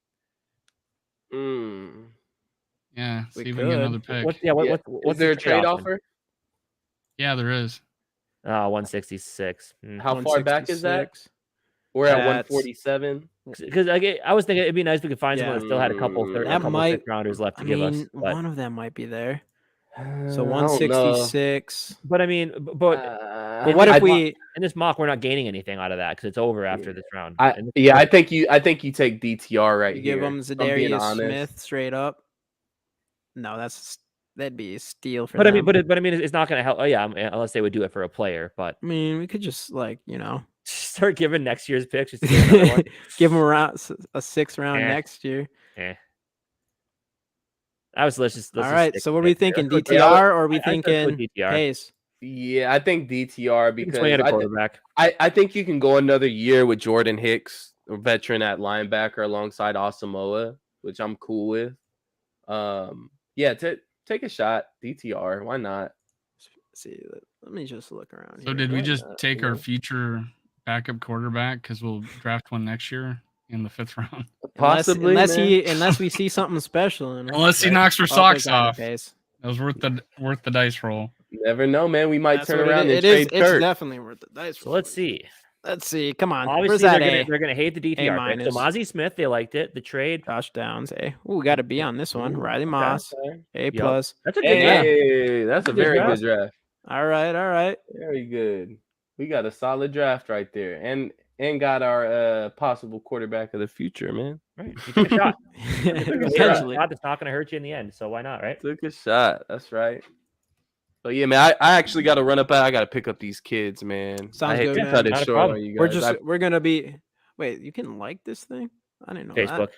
C: Mm.
D: Yeah,
A: We
D: see if we can get
A: could.
D: another pick.
B: What's
C: Yeah.
B: what's
C: Is there a
B: the
C: trade
B: option?
C: offer?
D: Yeah, there is.
B: 166.
C: How far back is that?
A: 166.
C: We're at
A: That's-
C: 147.
B: Because I was thinking it'd be nice if we could find someone that still had a couple
C: That
A: might-
B: fifth rounders left to
A: I
B: give us.
A: mean,
B: But,
A: one of them might be there. So
C: I don't know.
A: 166.
B: but I mean, but
A: But what if
B: in
A: we?
B: this mock we're not gaining anything out of that because it's over after this round.
C: I
B: And
C: think you take DTR right
A: You
C: here.
A: give them
C: if I'm being
A: Zadarius
C: honest.
A: Smith straight up. No, that'd be a steal for
B: but I
A: them.
B: mean, it's not going to help. Oh yeah, unless they would do it for a player. But
A: I mean, we could just
B: start giving next year's picks. Just to get another one.
A: give them a 6th round
B: Eh.
A: next year.
B: Let's just
A: All right.
B: stick
A: So what are
B: with
A: we
B: it.
A: thinking?
B: Let's go-
A: DTR or are we
B: I think let's go
A: thinking
B: DTR.
A: Pace?
C: Yeah, I think DTR
B: We can
C: because
B: swing at a quarterback.
C: I think you can go another year with Jordan Hicks, a veteran at linebacker, alongside Asamoah, which I'm cool with. Yeah, take a shot, DTR. Why not?
A: See, let me just look around.
D: So
A: here.
D: did we
C: why
D: just
C: not,
D: take
C: you
D: our
C: know?
D: future backup quarterback because we'll draft one next year in the 5th round?
C: Possibly,
A: unless we see something special in him.
D: Unless he
B: Right.
D: knocks our
A: Oh,
D: socks
A: there's Ivan
D: off.
A: Pace.
D: That was worth the dice roll.
C: Never know, man. We might
A: That's
C: turn
A: what
C: around and
A: it is.
C: trade
A: It's
C: Kurt.
A: definitely worth the dice.
B: So let's see.
A: Let's see. Come on.
B: Obviously,
A: Where's that
B: they're gonna hate the DTR pick. So
A: minus.
B: Mozzie Smith, they liked it. The trade.
A: Josh Downs. Hey, we got to be on this one.
C: Ooh,
A: Riley
C: okay,
A: Moss.
C: okay.
A: A plus.
B: That's a good draft.
C: Hey, that's a
B: Good
C: very
B: draft.
C: good draft.
A: All right.
C: Very good. We got a solid draft right there, and got our possible quarterback of the future, man.
B: Right. You took a shot.
A: Potentially.
B: That's not gonna hurt you in the end. So why not, right?
C: Took a shot. That's right. But yeah, man, I actually got to run up. I got to pick up these kids, man.
A: Sounds
C: I hate
A: good,
C: to
A: man.
C: cut it
B: Not a
C: short
B: problem.
C: on you guys.
A: We're gonna be. Wait, you can like this thing? I didn't know
B: Facebook.
A: that.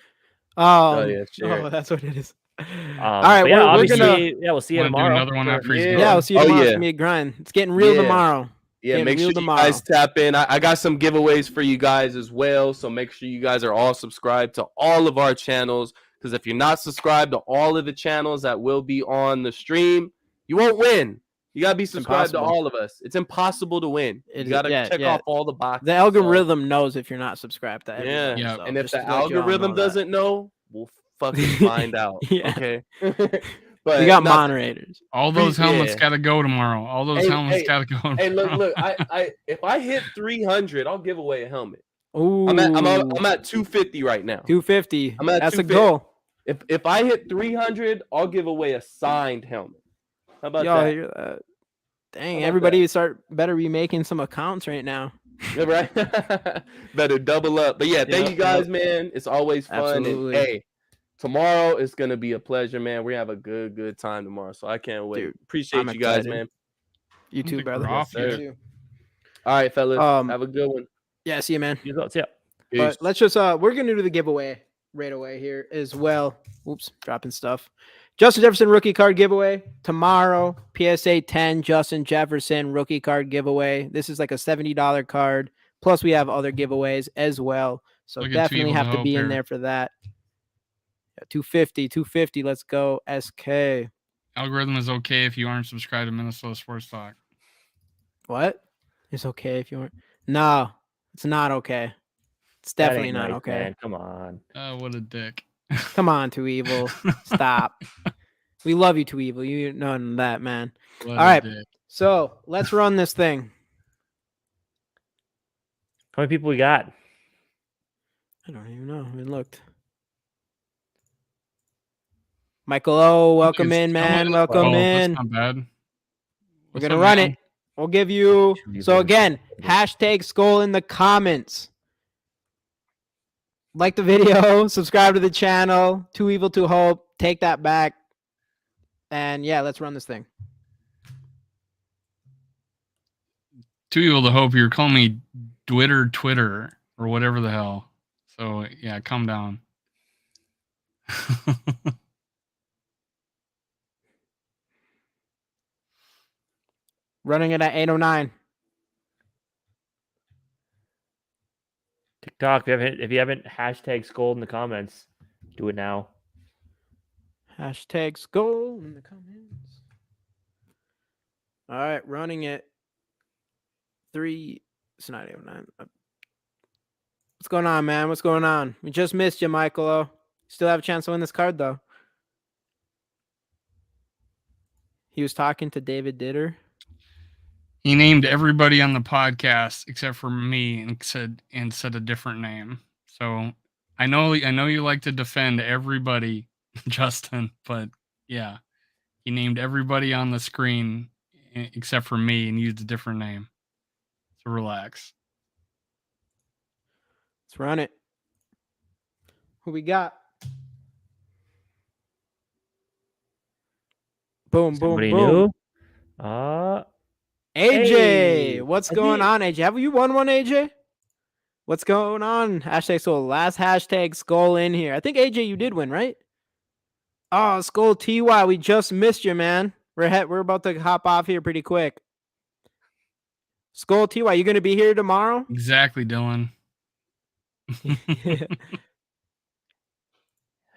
A: Oh,
C: yeah, share.
A: oh, that's what it is. All
B: But
A: right,
B: yeah,
A: we're
B: obviously,
A: gonna.
B: we'll see you
D: Want to do
B: tomorrow.
D: another one after he's
C: Yeah.
D: gone?
A: Yeah, we'll see you
C: Oh,
A: tomorrow. It's
C: yeah.
A: gonna be a grind. It's getting real
C: Yeah.
A: tomorrow.
C: Yeah,
A: Getting
C: make
A: real
C: sure
A: tomorrow.
C: you guys tap in. I got some giveaways for you guys as well. So make sure you guys are all subscribed to all of our channels. Because if you're not subscribed to all of the channels that will be on the stream, you won't win. You gotta be subscribed to
A: impossible.
C: all of us. It's impossible to win.
A: It-
C: You gotta
A: yeah,
C: check
A: yeah.
C: off all the boxes.
A: The
C: so-
A: algorithm knows if you're not subscribed to
C: Yeah.
A: everybody.
D: Yeah.
A: so
C: and if
A: just
C: the
A: to let you all
C: algorithm
A: know that.
C: doesn't know, we'll fucking find out.
A: Yeah.
C: Okay. But
A: we got
C: no,
A: moderators.
D: All those helmets
C: Yeah.
D: got to go tomorrow. All those
C: Hey,
D: helmets
C: hey,
D: got to go.
C: Hey,
D: tomorrow.
C: look. If I hit 300, I'll give away a helmet.
A: Ooh,
C: I'm at 250 right now.
A: 250.
C: I'm at
A: That's a
C: 250.
A: goal.
C: If I hit 300, I'll give away a signed helmet. How about
A: Y'all
C: that?
A: hear that? Dang,
C: about
A: everybody better be making some accounts right now.
C: Yeah, right? Better double up. But yeah, thank
A: Yep,
C: you guys,
A: yep.
C: man. It's always fun.
A: Absolutely.
C: And hey, tomorrow is gonna be a pleasure, man. We're gonna have a good time tomorrow. So I can't wait.
A: Dude,
C: Appreciate
A: I'm
C: you guys,
A: excited.
C: man.
A: You
D: I
A: too,
D: think
A: brother.
D: we're off
C: Yes,
D: yet.
C: sir. All right, fellas.
A: Um,
C: have a good one.
A: Yeah, see you, man.
B: You go- yeah.
A: But
C: Peace.
A: let's just we're gonna do the giveaway right away here as well. Oops, dropping stuff. Justin Jefferson rookie card giveaway tomorrow. PSA 10 Justin Jefferson rookie card giveaway. This is like a $70 card. Plus we have other giveaways as well. So
D: Look at
A: definitely
D: Too Evil
A: have
D: to
A: to
D: Hope
A: be in
D: here.
A: there for that. Yeah, 250. Let's go. SK.
D: Algorithm is okay if you aren't subscribed to Minnesota Sports Talk.
A: What? It's okay if you want. No, it's not okay. It's
B: That
A: definitely
B: ain't
A: not
B: nice,
A: okay.
B: man. Come on.
D: What a dick.
A: Come on, Too Evil. Stop. We love you, Too Evil. You know that, man.
D: What
A: All
D: a
A: right.
D: dick.
A: So let's run this thing.
B: How many people we got?
A: I don't even know. I haven't looked. Michael O, welcome in, man. Welcome in.
D: That's not bad.
A: We're
D: What's
A: going to
D: up,
A: run
D: man?
A: it. We'll give you. So again, hashtag Skol in the comments. Like the video, subscribe to the channel. Too Evil to Hope. Take that back. And yeah, let's run this thing.
D: Too Evil to Hope. You're calling me Twitter or whatever the hell. So yeah, calm down.
A: Running it at 8:09.
B: TikTok, if you haven't hashtag Skol'd in the comments, do it now.
A: Hashtag Skol in the comments. All right, running it. 3. It's not 8:09. What's going on, man? What's going on? We just missed you, Michael. Still have a chance to win this card, though. He was talking to David Ditter.
D: He named everybody on the podcast except for me and said a different name. So I know you like to defend everybody, Justin, but yeah, he named everybody on the screen except for me and used a different name. So relax.
A: Let's run it. Who we got? Boom,
B: Somebody
A: boom, boom.
B: new?
A: AJ,
B: Hey,
A: what's
B: I
A: going
B: did.
A: on, AJ? Have you won one, AJ? What's going on? Hashtag Skol. Last hashtag Skol in here. I think, AJ, you did win, right? Oh, Skol TY, we just missed you, man. We're about to hop off here pretty quick. Skol TY, you going to be here tomorrow?
D: Exactly, Dylan.
B: He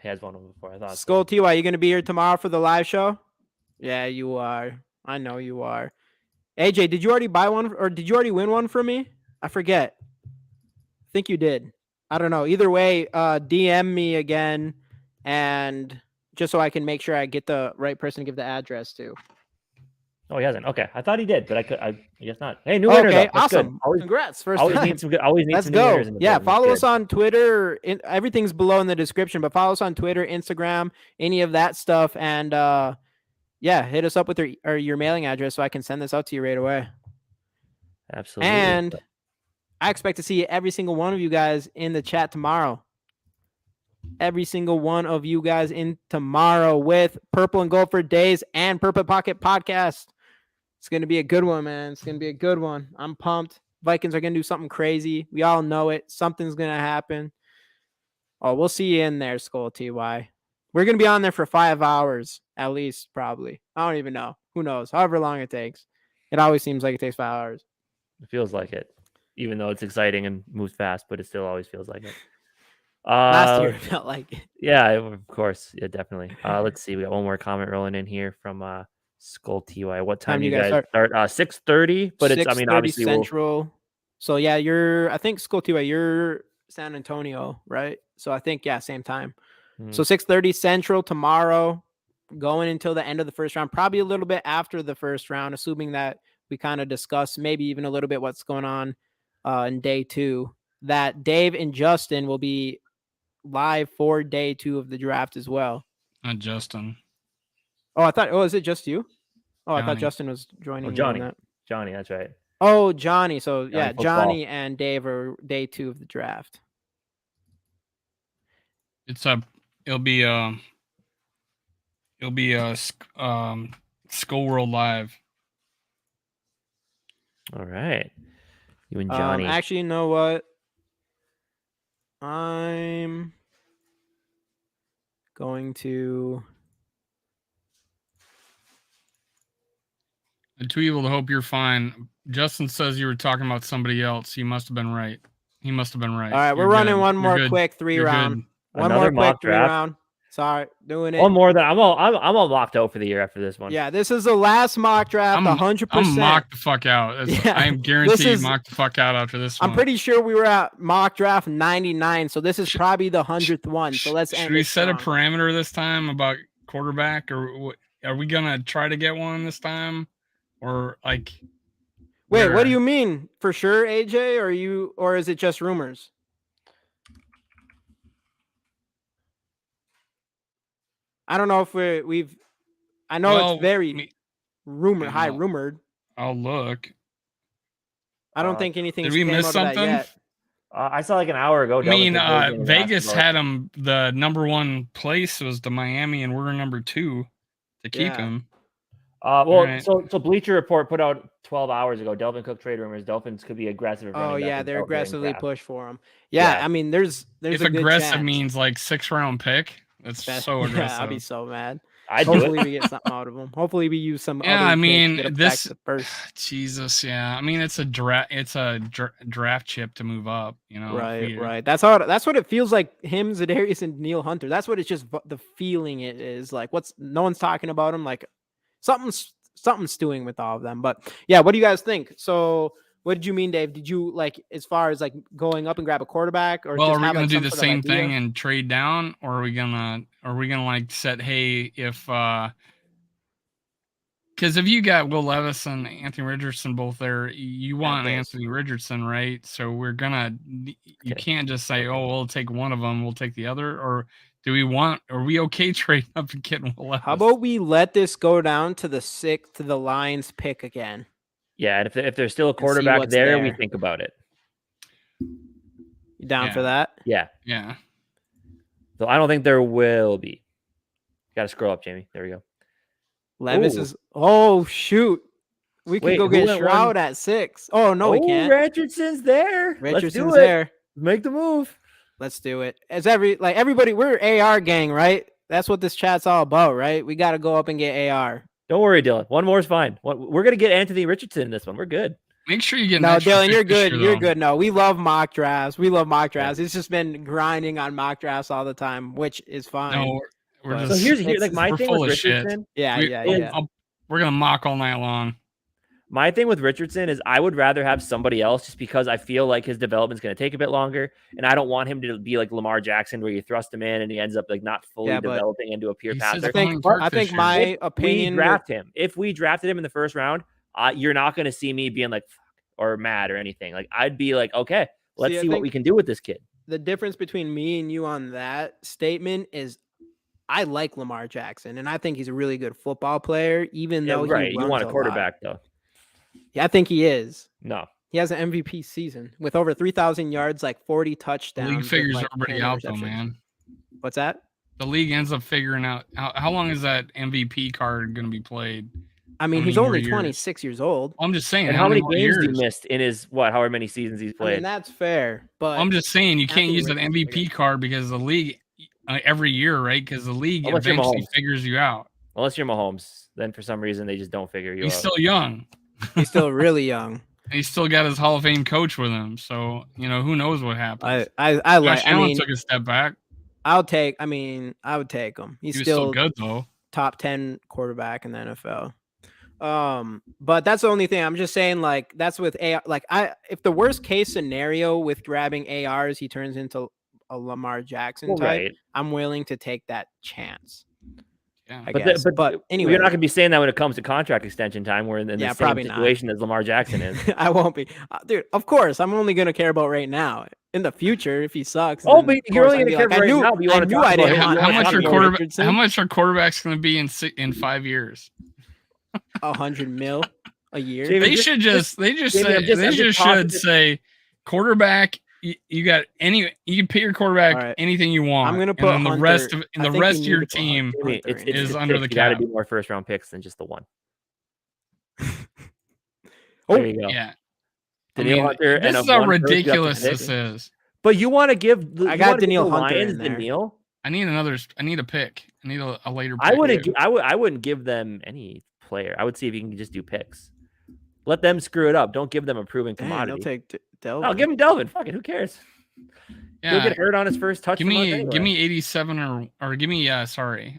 B: has won them before. I thought.
A: Skol TY, you going to be here tomorrow for the live show? Yeah, you are. I know you are. AJ, did you already buy one or did you already win one from me? I forget. I think you did. I don't know. Either way, DM me again and just so I can make sure I get the right person to give the address to.
B: Oh, he hasn't. Okay, I thought he did, but I guess not. Hey, new winner.
A: Okay,
B: though. That's
A: awesome.
B: Good. Always,
A: Congrats. First
B: always
A: time.
B: need some good. Always need
A: Let's
B: some new
A: go.
B: winners in the
A: Yeah,
B: building.
A: follow
B: That's
A: us on Twitter. Everything's below in the description, but follow us on Twitter, Instagram, any of that stuff. And yeah, hit us up with your mailing address so I can send this out to you right away.
B: Absolutely.
A: And I expect to see every single one of you guys in the chat tomorrow. Every single one of you guys in tomorrow with Purple and Gold for Days and Purple Pocket Podcast. It's going to be a good one, man. It's going to be a good one. I'm pumped. Vikings are going to do something crazy. We all know it. Something's going to happen. Oh, we'll see you in there, Skol TY. We're going to be on there for 5 hours at least, probably. I don't even know. Who knows? However long it takes. It always seems like it takes 5 hours.
B: It feels like it, even though it's exciting and moves fast, but it still always feels like it.
A: Last year it felt like it.
B: Yeah, of course. Yeah, definitely. Let's see. We got one more comment rolling in here from Skol TY. What time do you guys start? 6:30, but it's, I mean, obviously
A: Central. So yeah, I think Skol TY, you're San Antonio, right? So I think, yeah, same time. So 6:30 Central tomorrow, going until the end of the first round, probably a little bit after the first round, assuming that we kind of discuss maybe even a little bit what's going on in day 2, that Dave and Justin will be live for day 2 of the draft as well.
D: Not Justin.
A: Oh, is it just you? Oh,
D: Johnny.
A: I thought Justin was joining.
B: Johnny.
A: Me on that.
B: Johnny, that's right.
A: Oh, Johnny. So
B: Johnny
A: yeah,
B: football.
A: Johnny and Dave are day 2 of the draft.
D: It'll be Skol World Live.
B: All right. You and Johnny.
A: Actually, you know what? I'm going to.
D: Too Evil to Hope you're fine. Justin says you were talking about somebody else. He must have been right. He must have been right.
A: All right, we're running one more quick 3 round. One more quick 3 round. Sorry, doing it.
B: One more than I'm all locked out for the year after this one.
A: Yeah, this is the last mock draft. 100%.
D: I'm mocked the fuck out.
A: Yeah,
D: I am guaranteed mocked the fuck out after this one.
A: I'm pretty sure we were at mock draft 99, so this is probably the 100th one. So let's end.
D: Should we set a parameter this time about quarterback, or are we gonna try to get one this time, or like?
A: Wait, what do you mean? For sure, AJ, or is it just rumors? I don't know if we've. I know it's very rumored.
D: I'll look.
A: I don't think anything's
D: did we miss something
A: yet.
B: I saw like an hour ago.
D: I mean, Vegas had him. The number 1 place was to Miami, and we're number 2 to keep him.
B: So Bleacher Report put out 12 hours ago. Delvin Cook trade rumors. Dolphins could be aggressive.
A: Oh yeah, they're aggressively pushed for him. Yeah, I mean, there's
D: if
A: a good
D: aggressive
A: chance.
D: means like 6th-round pick. That's so aggressive.
A: Yeah, I'd be so mad.
B: Hopefully
A: we get something out of him. Hopefully we use some.
D: Yeah, I mean
A: this first.
D: Jesus, yeah. I mean it's a draft chip to move up. You know,
A: right. That's what it feels like. Him, Za'Darius, and Neil Hunter. That's what it's just the feeling it is like. No one's talking about him. Like something's doing with all of them. But yeah, what do you guys think? So what did you mean, Dave? Did you like as far as like going up and grab a quarterback, or
D: are we gonna do the same thing and trade down, or are we gonna like set if because if you got Will Levis and Anthony Richardson both there, you want Anthony Richardson, right? So you can't just say, oh, we'll take one of them, we'll take the other, or are we okay trading up and getting Will Levis?
A: How about we let this go down to the 6th to the Lions pick again?
B: Yeah, and if there's still a quarterback there, we think about it.
A: You down for that?
B: Yeah.
D: Yeah.
B: So I don't think there will be. Got to scroll up, Jamie. There we go.
A: Levis is. Oh shoot! We can go get Shroud at 6. Oh no, we can't.
B: Richardson's there.
A: Richardson's there.
B: Make the move.
A: Let's do it. As everybody, we're AR gang, right? That's what this chat's all about, right? We got to go up and get AR.
B: Don't worry, Dylan. One more is fine. We're gonna get Anthony Richardson in this one. We're good.
D: Make sure you get.
A: No, Dylan, you're good. You're good. No, we love mock drafts. Yeah. It's just been grinding on mock drafts all the time, which is fine.
D: No, we're just.
B: So here's like my thing with Richardson.
A: Yeah.
D: We're gonna mock all night long.
B: My thing with Richardson is I would rather have somebody else just because I feel like his development's going to take a bit longer, and I don't want him to be like Lamar Jackson where you thrust him in and he ends up like not fully developing into a pure passer.
A: I think my opinion.
B: If we drafted him in the first round, you're not going to see me being like fuck or mad or anything. Like I'd be like, okay, let's see what we can do with this kid.
A: The difference between me and you on that statement is I like Lamar Jackson, and I think he's a really good football player, even though
B: you want a quarterback though.
A: Yeah, I think he is.
B: No.
A: He has an MVP season with over 3,000 yards, like 40 touchdowns.
D: The league figures everybody out, though, man.
A: What's that?
D: The league ends up figuring out how long is that MVP card going to be played?
A: I mean, he's only 26 years old.
D: I'm just saying.
B: And how many games he missed in his however many seasons he's played?
A: I mean, that's fair, but
D: I'm just saying you can't use an MVP card because the league every year, right? Because the league eventually figures you out.
B: Unless you're Mahomes, then for some reason they just don't figure you out.
D: He's still young.
A: He's still really young.
D: He's still got his Hall of Fame coach with him, so who knows what happens.
A: Josh
D: Allen took a step back.
A: I would take him. He's
D: still good though.
A: Top 10 quarterback in the NFL. But that's the only thing. I'm just saying, like, that's with AR. Like, if the worst case scenario with grabbing AR is he turns into a Lamar Jackson type, right. I'm willing to take that chance.
D: Yeah,
B: but anyway, you're not going to be saying that when it comes to contract extension time. We're in the same situation as Lamar Jackson is.
A: I won't be, dude. Of course, I'm only going to care about right now. In the future, if he sucks,
B: but you're only going to care about right now. But you want to talk about
D: how much are quarterbacks going to be in 5 years?
A: 100 mil a year.
D: They should say quarterback. You can pick your quarterback anything you want.
A: I'm gonna put
D: the rest of your team is under the cap.
B: You got to do more first round picks than just the one.
D: There you go. Yeah.
B: Hunter.
D: This is how ridiculous this is.
B: But you want to give?
A: I got Danielle Hunter in there.
B: Danielle?
D: I need a pick. I need a later pick.
B: I wouldn't give them any player. I would see if you can just do picks. Let them screw it up. Don't give them a proven commodity.
A: They'll take Delvin.
B: I'll give him Delvin. Fuck it. Who cares? He'll get hurt on his first touch.
D: Give me 87 or give me sorry.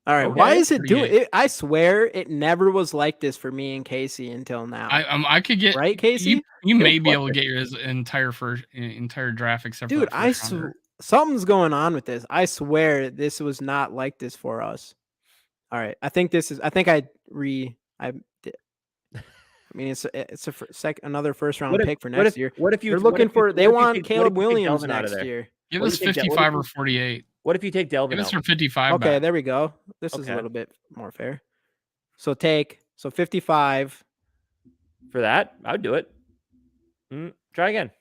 A: All right,
B: Okay.
A: why is it doing it? I swear it never was like this for me and Casey until now.
D: I could get
A: right, Casey.
D: You may be able to get your entire draft except
A: dude.
D: for the first rounder.
A: Something's going on with this. I swear this was not like this for us. All right, I think this is. I think I did. I mean, it's another first round pick for next year.
B: What if you?
A: They're looking for? They want Caleb Williams next year.
D: Give us 55 or 48.
B: What if you take Delvin?
D: Give us for 55.
A: Okay, there we go. This is a little bit more fair. So 55
B: for that. I would do it. Try again.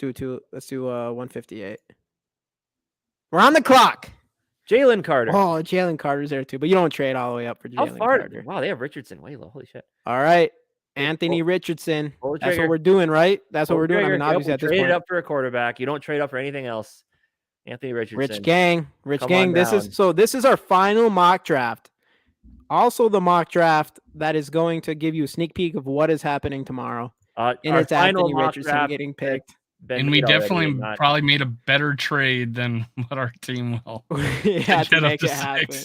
A: Let's do 158. We're on the clock.
B: Jalen Carter.
A: Oh, Jalen Carter's there too, but you don't trade all the way up for Jalen Carter.
B: Wow, they have Richardson way low. Holy shit.
A: All right. Anthony Richardson. That's what we're doing, right? That's what we're doing. I mean, obviously at this point.
B: Trade up for a quarterback. You don't trade up for anything else. Anthony Richardson.
A: Rich gang. This is our final mock draft. Also the mock draft that is going to give you a sneak peek of what is happening tomorrow.
B: And it's Anthony Richardson
A: getting picked.
D: And we definitely probably made a better trade than what our team will.
A: Yeah, to make it happen.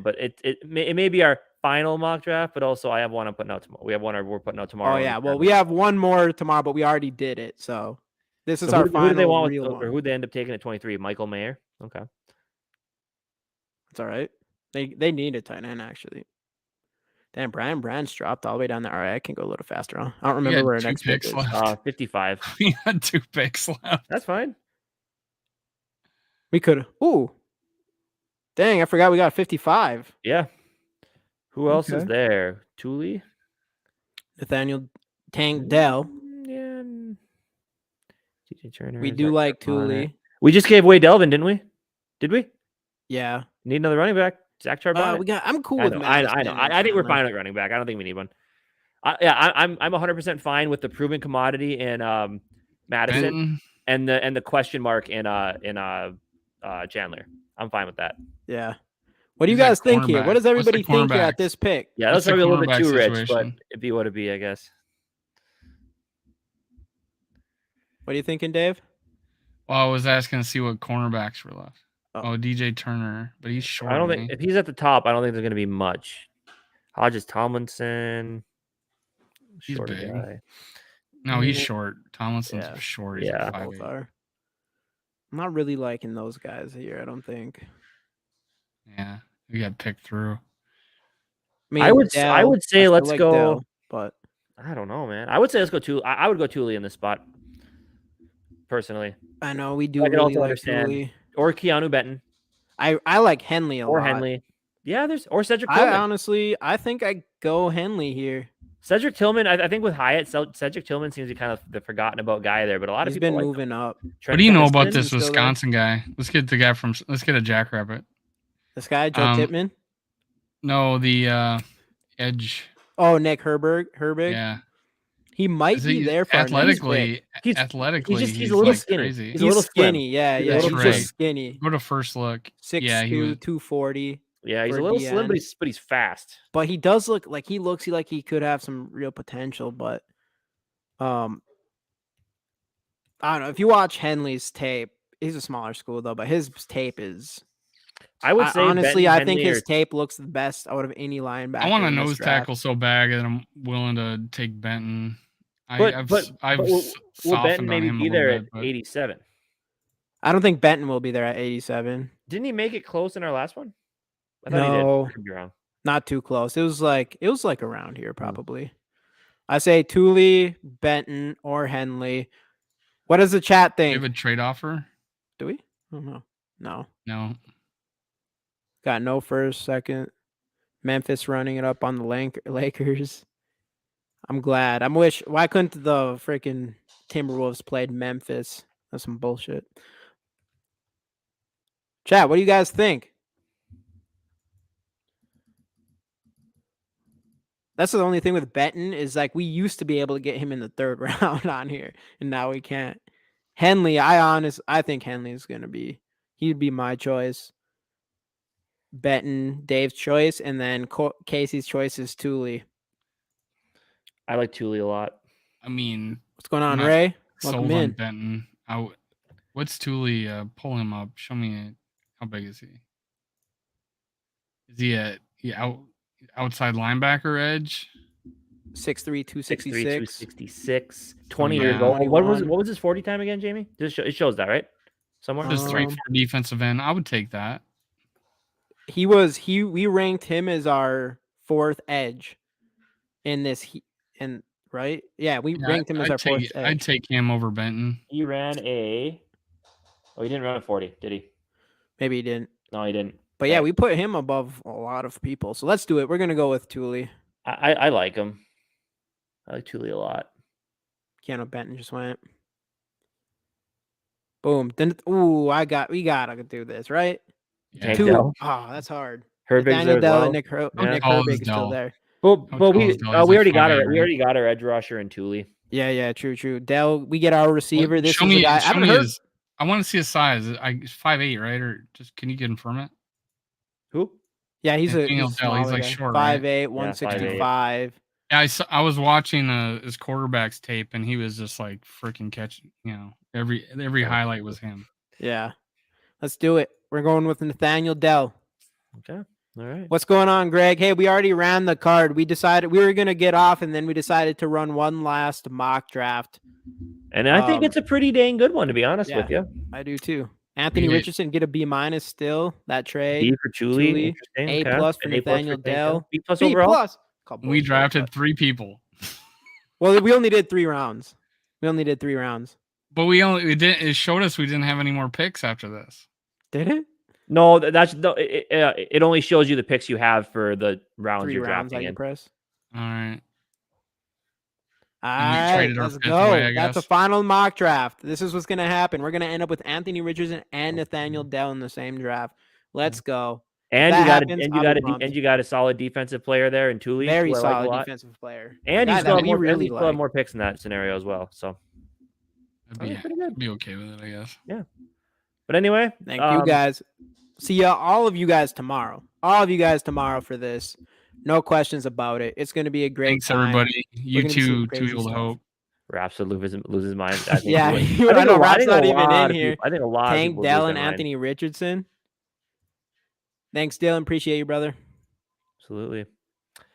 B: But it may be our final mock draft, but also I have one I'm putting out tomorrow. We have one we're putting out tomorrow.
A: Oh yeah, well we have one more tomorrow, but we already did it. So this is our final. Who do they want
B: or who they end up taking at 23? Michael Mayer. Okay,
A: that's all right. They need a tight end actually. Damn, Brian Brand's dropped all the way down there. All right, I can go a little faster. Huh? I don't remember where our next pick is.
B: 55.
D: We had 2 picks left.
B: That's fine.
A: We could. Ooh. Dang, I forgot we got 55.
B: Yeah. Who else is there? Thule?
A: Nathaniel Tank Dell.
B: Yeah. TJ Turner.
A: We do like Thule.
B: We just gave away Delvin, didn't we? Did we?
A: Yeah.
B: Need another running back. Zach Charbonnet.
A: I'm cool with Matt.
B: I know. I think we're fine with running back. I don't think we need one. I'm 100% fine with the proven commodity in Madison and the question mark in Chandler. I'm fine with that.
A: Yeah. What do you guys think here? What does everybody think here at this pick?
B: Yeah, that's maybe a little bit too rich, but it'd be what it'd be, I guess.
A: What are you thinking, Dave?
D: Well, I was asking to see what cornerbacks were left. Oh, DJ Turner, but he's short.
B: I don't think if he's at the top, I don't think there's going to be much. Hodges Tomlinson,
D: he's big. Guy. No, he's short. Tomlinson's short. He's
A: both are. I'm not really liking those guys here. I don't think.
D: Yeah, we got picked through.
B: I would say let's go.
A: Dell, but
B: I don't know, man. I would say let's go Thule. I would go Thule in this spot. Personally,
A: I know we do really like Thule.
B: Or Keanu Benton.
A: I like Henley a lot.
B: Or Henley. Yeah, or Cedric Tillman.
A: I think I go Henley here.
B: Cedric Tillman, I think with Hyatt, Cedric Tillman seems to be kind of the forgotten about guy there, but a lot of people
A: been moving up.
D: What do you know about this Wisconsin guy? Let's get a Jackrabbit.
A: This guy, Joe Tippmann?
D: No, the edge.
A: Oh, Nick Herbig.
D: Yeah.
A: He might be there for
D: athletically. He's a little skinny.
B: Crazy.
A: He's a little skinny. Yeah. He's just skinny.
D: Go to first look.
A: 6'2", 240.
B: Yeah, he's a little slim, but he's fast.
A: But he does look like he could have some real potential. But I don't know. If you watch Henley's tape, he's a smaller school though, but his tape is.
B: I would say
A: honestly, I think his tape looks the best out of any linebacker.
D: I want a nose tackle so bad that I'm willing to take Benton.
B: Will Benton maybe be there at 87?
A: I don't think Benton will be there at 87.
B: Didn't he make it close in our last one?
A: I thought he did.
B: I could be wrong.
A: Not too close. It was like around here probably. I say Thule, Benton, or Henley. What does the chat think?
D: Do you have a trade offer?
A: Do we? Oh, no.
D: No.
A: Got no first, second. Memphis running it up on the Lakers. I'm glad. Why couldn't the freaking Timberwolves played Memphis? That's some bullshit. Chat, what do you guys think? That's the only thing with Benton is like we used to be able to get him in the 3rd round on here, and now we can't. Henley, I think Henley's he'd be my choice. Benton, Dave's choice, and then Casey's choice is Thule.
B: I like Thule a lot.
D: I mean,
A: what's going on, Ray?
D: Welcome in. Benton. What's Thule? Pull him up. Show me how big is he? Is he outside linebacker edge?
A: 6'3", 266.
B: 266, 20
D: yeah.
B: years old. What
A: 21.
B: was his 40 time again, Jamie? It shows that, right? Somewhere.
D: Just 3-4 defensive end. I would take that.
A: We ranked him as our 4th edge in this right? Yeah, we ranked him as our 4th edge.
D: I'd take him over Benton.
B: He ran he didn't run a 40, did he?
A: Maybe he didn't.
B: No, he didn't.
A: But yeah, we put him above a lot of people. So let's do it. We're gonna go with Thule.
B: I like him. I like Thule a lot.
A: Keanu Benton just went. Boom. Then we gotta do this, right?
B: Yeah.
A: 2.
B: Dell.
A: Oh, that's hard.
B: Herbig's
A: Daniel
B: there
A: Dell
B: as well.
A: and Nick Herbig is still
D: Dell?
A: there.
B: But we already got
D: our
B: we already got our edge rusher in Thule.
A: Yeah, true. Dell, we get our receiver. This
D: show
A: is
D: me,
A: the guy.
D: show me his. I want to see his size. It's 5'8", right? Or just can you confirm it?
B: Who?
A: Yeah, he's
D: Daniel
A: a
D: Dell. He's like
A: guy.
D: short,
A: 5'8", 165.
D: Yeah, I was watching his quarterback's tape, and he was just like freaking catching. Every highlight was him.
A: Yeah, let's do it. We're going with Nathaniel Dell.
B: Okay. All right.
A: What's going on, Greg? Hey, we already ran the card. We decided we were going to get off, and then we decided to run one last mock draft.
B: And I think it's a pretty dang good one, to be honest with you.
A: I do too. Anthony Richardson get a B- still. That trade.
B: B for Thule.
A: A+ for Nathaniel Dell.
B: B+ overall.
D: We drafted 3 people.
A: Well, we only did 3 rounds. But
D: it showed us we didn't have any more picks after this.
A: Did it?
B: No, it only shows you the picks you have for the rounds you're drafting in.
A: Press.
D: All right.
A: All right, let's go. That's a final mock draft. This is what's going to happen. We're going to end up with Anthony Richardson and Nathaniel Dell in the same draft. Let's go.
B: And you got a solid defensive player there in Thule.
A: Very solid defensive player.
B: And you still have more picks in that scenario as well. So
D: I'd be okay with it, I guess.
B: Yeah. But anyway,
A: thank you guys. See all of you guys tomorrow. All of you guys tomorrow for this. No questions about it. It's going to be a great
D: Thanks,
A: time.
D: everybody. You too able to hope.
B: Raps would lose his mind.
A: Yeah, I know Raps not even in here.
B: I think a lot of people
A: Dell and Anthony Richardson. Thanks, Dylan. Appreciate you, brother.
B: Absolutely.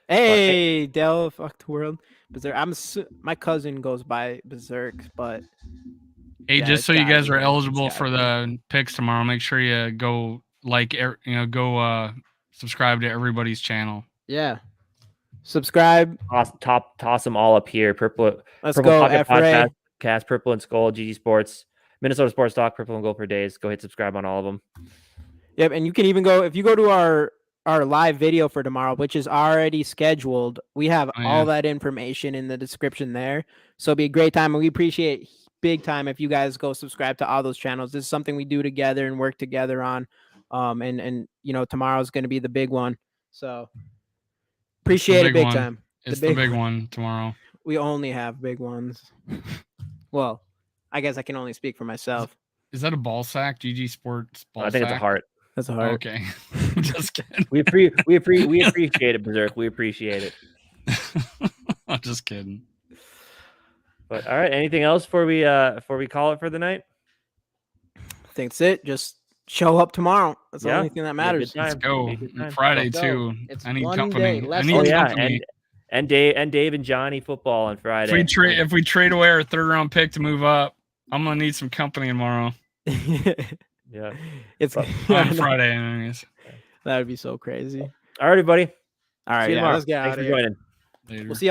A: Hey, Dell, fuck the world. Berserk. My cousin goes by Berserk, but
D: hey, just so you guys are eligible for the picks tomorrow, make sure you go subscribe to everybody's channel.
A: Yeah. Subscribe.
B: Toss them all up here. Purple Pocket Podcast, Purple and Skol'd, GG Sports, Minnesota Sports Talk, Purple and Gold per days. Go hit subscribe on all of them.
A: Yep, and you can even go if you go to our live video for tomorrow, which is already scheduled. We have all that information in the description there. So it'll be a great time, and we appreciate big time if you guys go subscribe to all those channels. This is something we do together and work together on. And tomorrow's going to be the big one. So appreciate it big time.
D: It's the big one tomorrow.
A: We only have big ones. Well, I guess I can only speak for myself.
D: Is that a ball sack? GG Sports ball sack?
B: I think it's a heart.
A: That's a heart.
D: Okay. Just kidding.
B: We appreciate it, Berserk. We appreciate it.
D: I'm just kidding.
B: But all right, anything else before we call it for the night?
A: I think that's it. Just show up tomorrow. That's the only thing that matters.
D: Let's go. Friday too. I need company.
A: I need
B: company. And Dave and Johnny football on Friday.
D: If we trade away our 3rd round pick to move up, I'm gonna need some company tomorrow.
B: Yeah,
A: it's
D: on Friday. Anyways.
A: That would be so crazy.
B: All right, everybody.
A: All right, let's get out of here.
B: Thanks for joining.
D: Later.
A: We'll see.